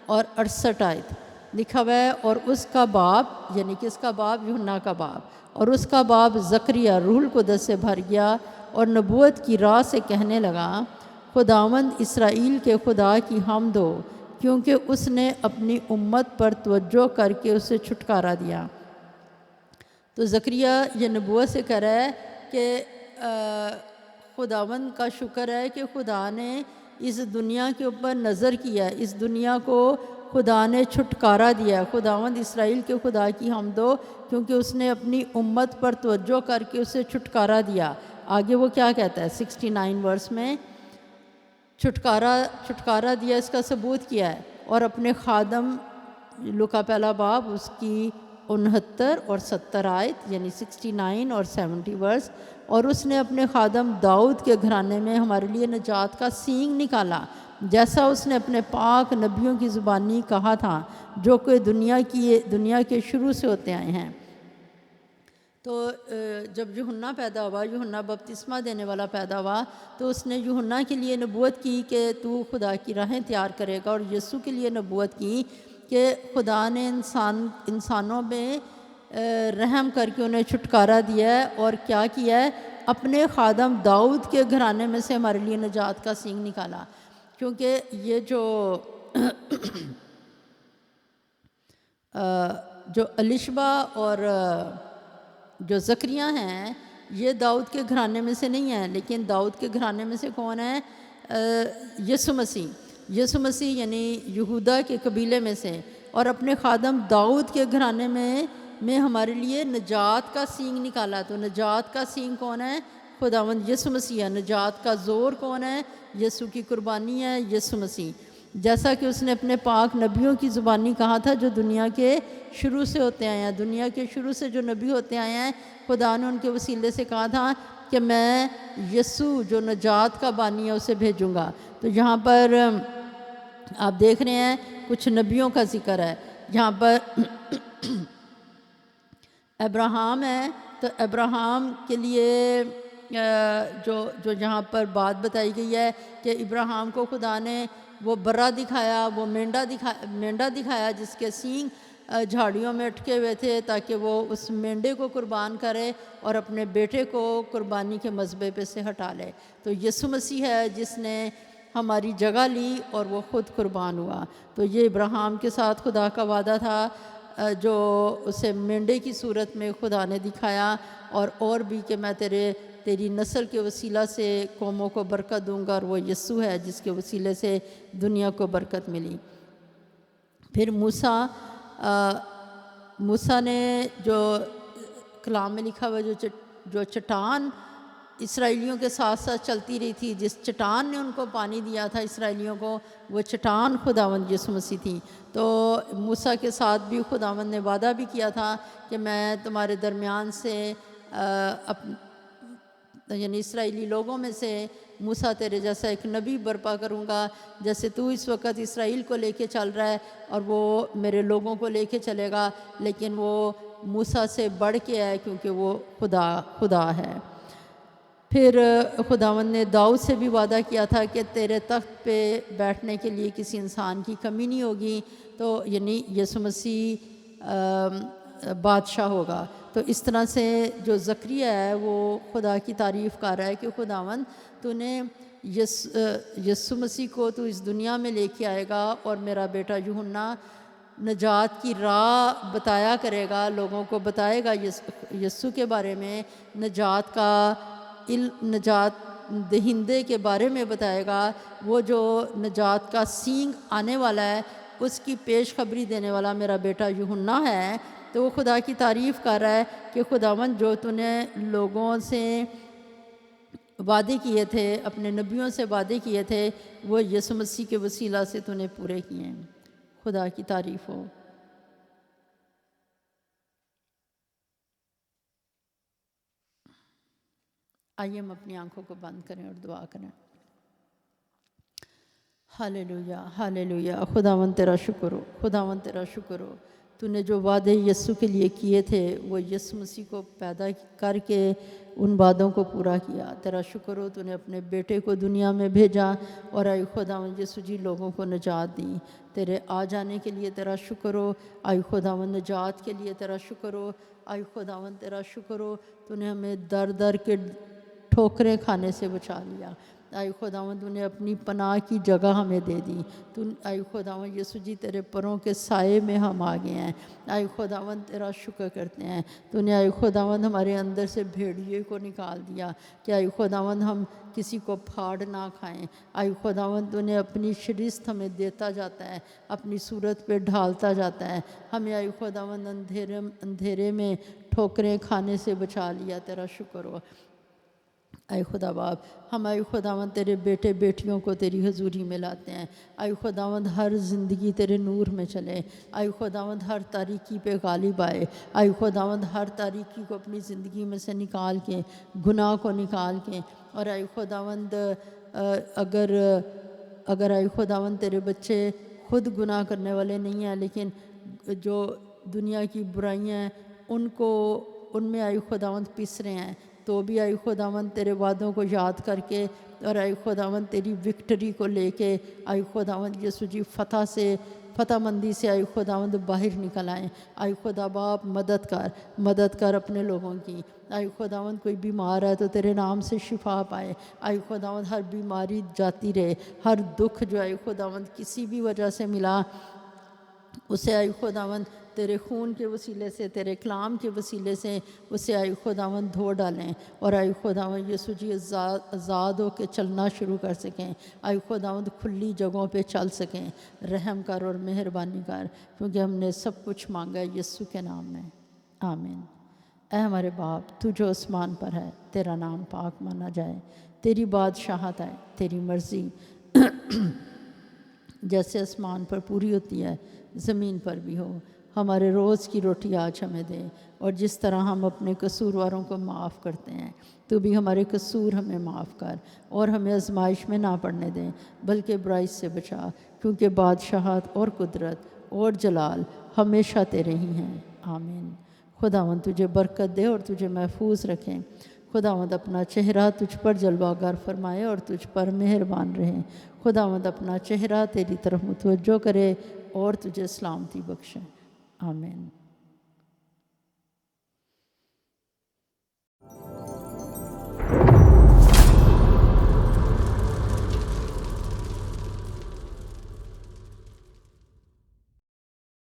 اور 68 آیت لکھا ہوا ہے، اور اس کا باب یعنی کس کا باب؟ یوحنا کا باب، اور اس کا باب زکریا روح القدس سے بھر گیا اور نبوت کی راہ سے کہنے لگا، خداوند اسرائیل کے خدا کی حمد ہو، کیونکہ اس نے اپنی امت پر توجہ کر کے اسے چھٹکارا دیا۔ تو زکریا یہ نبوت سے کہہ رہا ہے کہ خداوند کا شکر ہے کہ خدا نے اس دنیا کے اوپر نظر کیا ہے، اس دنیا کو خدا نے چھٹکارا دیا ہے۔ خداوند اسرائیل کے خدا کی حمد ہو، کیونکہ اس نے اپنی امت پر توجہ کر کے اسے چھٹکارا دیا۔ آگے وہ کیا کہتا ہے 69 ورس میں؟ چھٹکارا دیا، اس کا ثبوت کیا ہے؟ اور اپنے خادم، لوکا پہلا باب اس کی 69 اور 70 آیت یعنی 69 اور 70 ورس، اور اس نے اپنے خادم داؤد کے گھرانے میں ہمارے لیے نجات کا سینگ نکالا، جیسا اس نے اپنے پاک نبیوں کی زبانی کہا تھا، جو کہ دنیا کے شروع سے ہوتے آئے ہیں۔ تو جب یوحنا پیدا ہوا، یوحنا بپتسمہ دینے والا پیدا ہوا، تو اس نے یوحنا کے لیے نبوت کی کہ تو خدا کی راہیں تیار کرے گا، اور یسوع کے لیے نبوت کی کہ خدا نے انسانوں میں رحم کر کے انہیں چھٹکارا دیا ہے، اور کیا کیا ہے؟ اپنے خادم داؤد کے گھرانے میں سے ہمارے لیے نجات کا سینگ نکالا۔ کیونکہ یہ جو الیشبا اور جو زکریا ہیں یہ داؤد کے گھرانے میں سے نہیں ہیں، لیکن داؤد کے گھرانے میں سے کون ہے؟ یسوع مسیح یعنی یہودا کے قبیلے میں سے، اور اپنے خادم داؤد کے گھرانے میں میں ہمارے لیے نجات کا سینگ نکالا۔ تو نجات کا سینگ کون ہے؟ خداوند یسوع مسیح ہے۔ نجات کا زور کون ہے؟ یسوع کی قربانی ہے، یسوع مسیح۔ جیسا کہ اس نے اپنے پاک نبیوں کی زبانی کہا تھا جو دنیا کے شروع سے ہوتے آئے ہیں، دنیا کے شروع سے جو نبی ہوتے آئے ہیں، خدا نے ان کے وسیلے سے کہا تھا کہ میں یسوع جو نجات کا بانی ہے اسے بھیجوں گا۔ تو یہاں پر آپ دیکھ رہے ہیں کچھ نبیوں کا ذکر ہے۔ یہاں پر ابراہیم ہے، تو ابراہیم کے لیے جو جہاں پر بات بتائی گئی ہے کہ ابراہیم کو خدا نے وہ برا دکھایا، وہ مینڈا دکھایا جس کے سینگ جھاڑیوں میں اٹکے ہوئے تھے، تاکہ وہ اس مینڈے کو قربان کرے اور اپنے بیٹے کو قربانی کے مذبح پہ سے ہٹا لے۔ تو یسوع مسیح ہے جس نے ہماری جگہ لی اور وہ خود قربان ہوا۔ تو یہ ابراہیم کے ساتھ خدا کا وعدہ تھا جو اسے مینڈے کی صورت میں خدا نے دکھایا، اور بھی کہ میں تیری نسل کے وسیلہ سے قوموں کو برکت دوں گا، اور وہ یسوع ہے جس کے وسیلے سے دنیا کو برکت ملی۔ پھر موسیٰ نے جو کلام میں لکھا ہوا جو چٹان اسرائیلیوں کے ساتھ ساتھ چلتی رہی تھی، جس چٹان نے ان کو پانی دیا تھا اسرائیلیوں کو، وہ چٹان خداوند یسوع مسیح تھی۔ تو موسیٰ کے ساتھ بھی خداوند نے وعدہ بھی کیا تھا کہ میں تمہارے درمیان سے یعنی اسرائیلی لوگوں میں سے موسیٰ تیرے جیسا ایک نبی برپا کروں گا، جیسے تو اس وقت اسرائیل کو لے کے چل رہا ہے اور وہ میرے لوگوں کو لے کے چلے گا، لیکن وہ موسیٰ سے بڑھ کے ہے کیونکہ وہ خدا ہے۔ پھر خداوند نے داؤد سے بھی وعدہ کیا تھا کہ تیرے تخت پہ بیٹھنے کے لیے کسی انسان کی کمی نہیں ہوگی، تو یعنی یسوع مسیح بادشاہ ہوگا۔ تو اس طرح سے جو زکریا ہے وہ خدا کی تعریف کر رہا ہے کہ خداوند تو نے یسوع مسیح کو تو اس دنیا میں لے کے آئے گا، اور میرا بیٹا یوحنا نجات کی راہ بتایا کرے گا، لوگوں کو بتائے گا یسوع کے بارے میں، نجات دہندے کے بارے میں بتائے گا، وہ جو نجات کا سینگ آنے والا ہے اس کی پیش خبری دینے والا میرا بیٹا یوحنا ہے۔ تو وہ خدا کی تعریف کر رہا ہے کہ خداوند جو تو نے لوگوں سے وعدے کیے تھے، اپنے نبیوں سے وعدے کیے تھے، وہ یسوع مسیح کے وسیلہ سے تو نے پورے کیے ہیں۔ خدا کی تعریف ہو۔ آئیے ہم اپنی آنکھوں کو بند کریں اور دعا کریں۔ ہاللیلویا، ہاللیلویا۔ خداوند تیرا شکر ہو، خداوند تیرا شکر ہو، تو نے جو وعدے یسوع کے لیے کیے تھے وہ یسوع مسیح کو پیدا کر کے ان وعدوں کو پورا کیا۔ تیرا شکر ہو، تو نے اپنے بیٹے کو دنیا میں بھیجا، اور آئی خداوند یسوع جی لوگوں کو نجات دی۔ تیرے آ جانے کے لیے تیرا شکر ہو، آئی خداوند نجات کے لیے تیرا شکر ہو، آئی خداوند تیرا شکر ہو، تو نے ہمیں در در کے ٹھوکریں کھانے سے بچا لیا۔ آئی خداوند تو نے اپنی پناہ کی جگہ ہمیں دے دی۔ تو آئی خداوند یسوع جی تیرے پروں کے سائے میں ہم آ گئے ہیں۔ آئی خداوند تیرا شکر کرتے ہیں، تو نے آئی خداوند ہمارے اندر سے بھیڑیے کو نکال دیا کہ آئی خداوند ہم کسی کو پھاڑ نہ کھائیں۔ آئی خداوند تو نے اپنی شرست ہمیں دیتا جاتا ہے، اپنی صورت پہ ڈھالتا جاتا ہے، ہمیں آئی خداوند اندھیرے میں ٹھوکریں کھانے سے بچا لیا۔ تیرا شکر ہو اے خدا باپ۔ ہم اے خداوند تیرے بیٹے بیٹیوں کو تیری حضوری میں لاتے ہیں۔ اے خداوند ہر زندگی تیرے نور میں چلے، اے خداوند ہر تاریکی پہ غالب آئے، اے خداوند ہر تاریکی کو اپنی زندگی میں سے نکال کے، گناہ کو نکال کے، اور اے خداوند اگر اے خداوند تیرے بچے خود گناہ کرنے والے نہیں ہیں، لیکن جو دنیا کی برائیاں ہیں ان میں اے خداوند پس رہے ہیں، تو بھی اے خداوند تیرے وعدوں کو یاد کر کے، اور اے خداوند تیری وکٹری کو لے کے، اے خداوند یسوع جی فتح مندی سے اے خداوند باہر نکل آئیں۔ اے خدا باپ مدد کر اپنے لوگوں کی۔ اے خداوند کوئی بیمار ہے تو تیرے نام سے شفا پائے۔ اے خداوند ہر بیماری جاتی رہے، ہر دکھ جو اے خداوند کسی بھی وجہ سے ملا اسے اے خداوند تیرے خون کے وسیلے سے، تیرے کلام کے وسیلے سے اسے اے خداوند دھو ڈالیں، اور اے خداوند یسوع جی آزاد ہو کے چلنا شروع کر سکیں۔ اے خداوند کھلی جگہوں پہ چل سکیں۔ رحم کر اور مہربانی کر، کیونکہ ہم نے سب کچھ مانگا ہے یسوع کے نام میں، آمین۔ اے ہمارے باپ تو جو آسمان پر ہے، تیرا نام پاک مانا جائے، تیری بادشاہت آئے، تیری مرضی جیسے آسمان پر پوری ہوتی ہے زمین پر بھی ہو۔ ہمارے روز کی روٹی آج ہمیں دے، اور جس طرح ہم اپنے قصورواروں کو معاف کرتے ہیں تو بھی ہمارے قصور ہمیں معاف کر، اور ہمیں آزمائش میں نہ پڑنے دیں بلکہ برائی سے بچا، کیونکہ بادشاہت اور قدرت اور جلال ہمیشہ تیرے ہی ہیں، آمین۔ خداوند تجھے برکت دے اور تجھے محفوظ رکھیں۔ خداوند اپنا چہرہ تجھ پر جلوہ گر فرمائے اور تجھ پر مہربان رہے۔ خداوند اپنا چہرہ تیری طرف متوجہ کرے اور تجھے سلامتی بخشے، آمین۔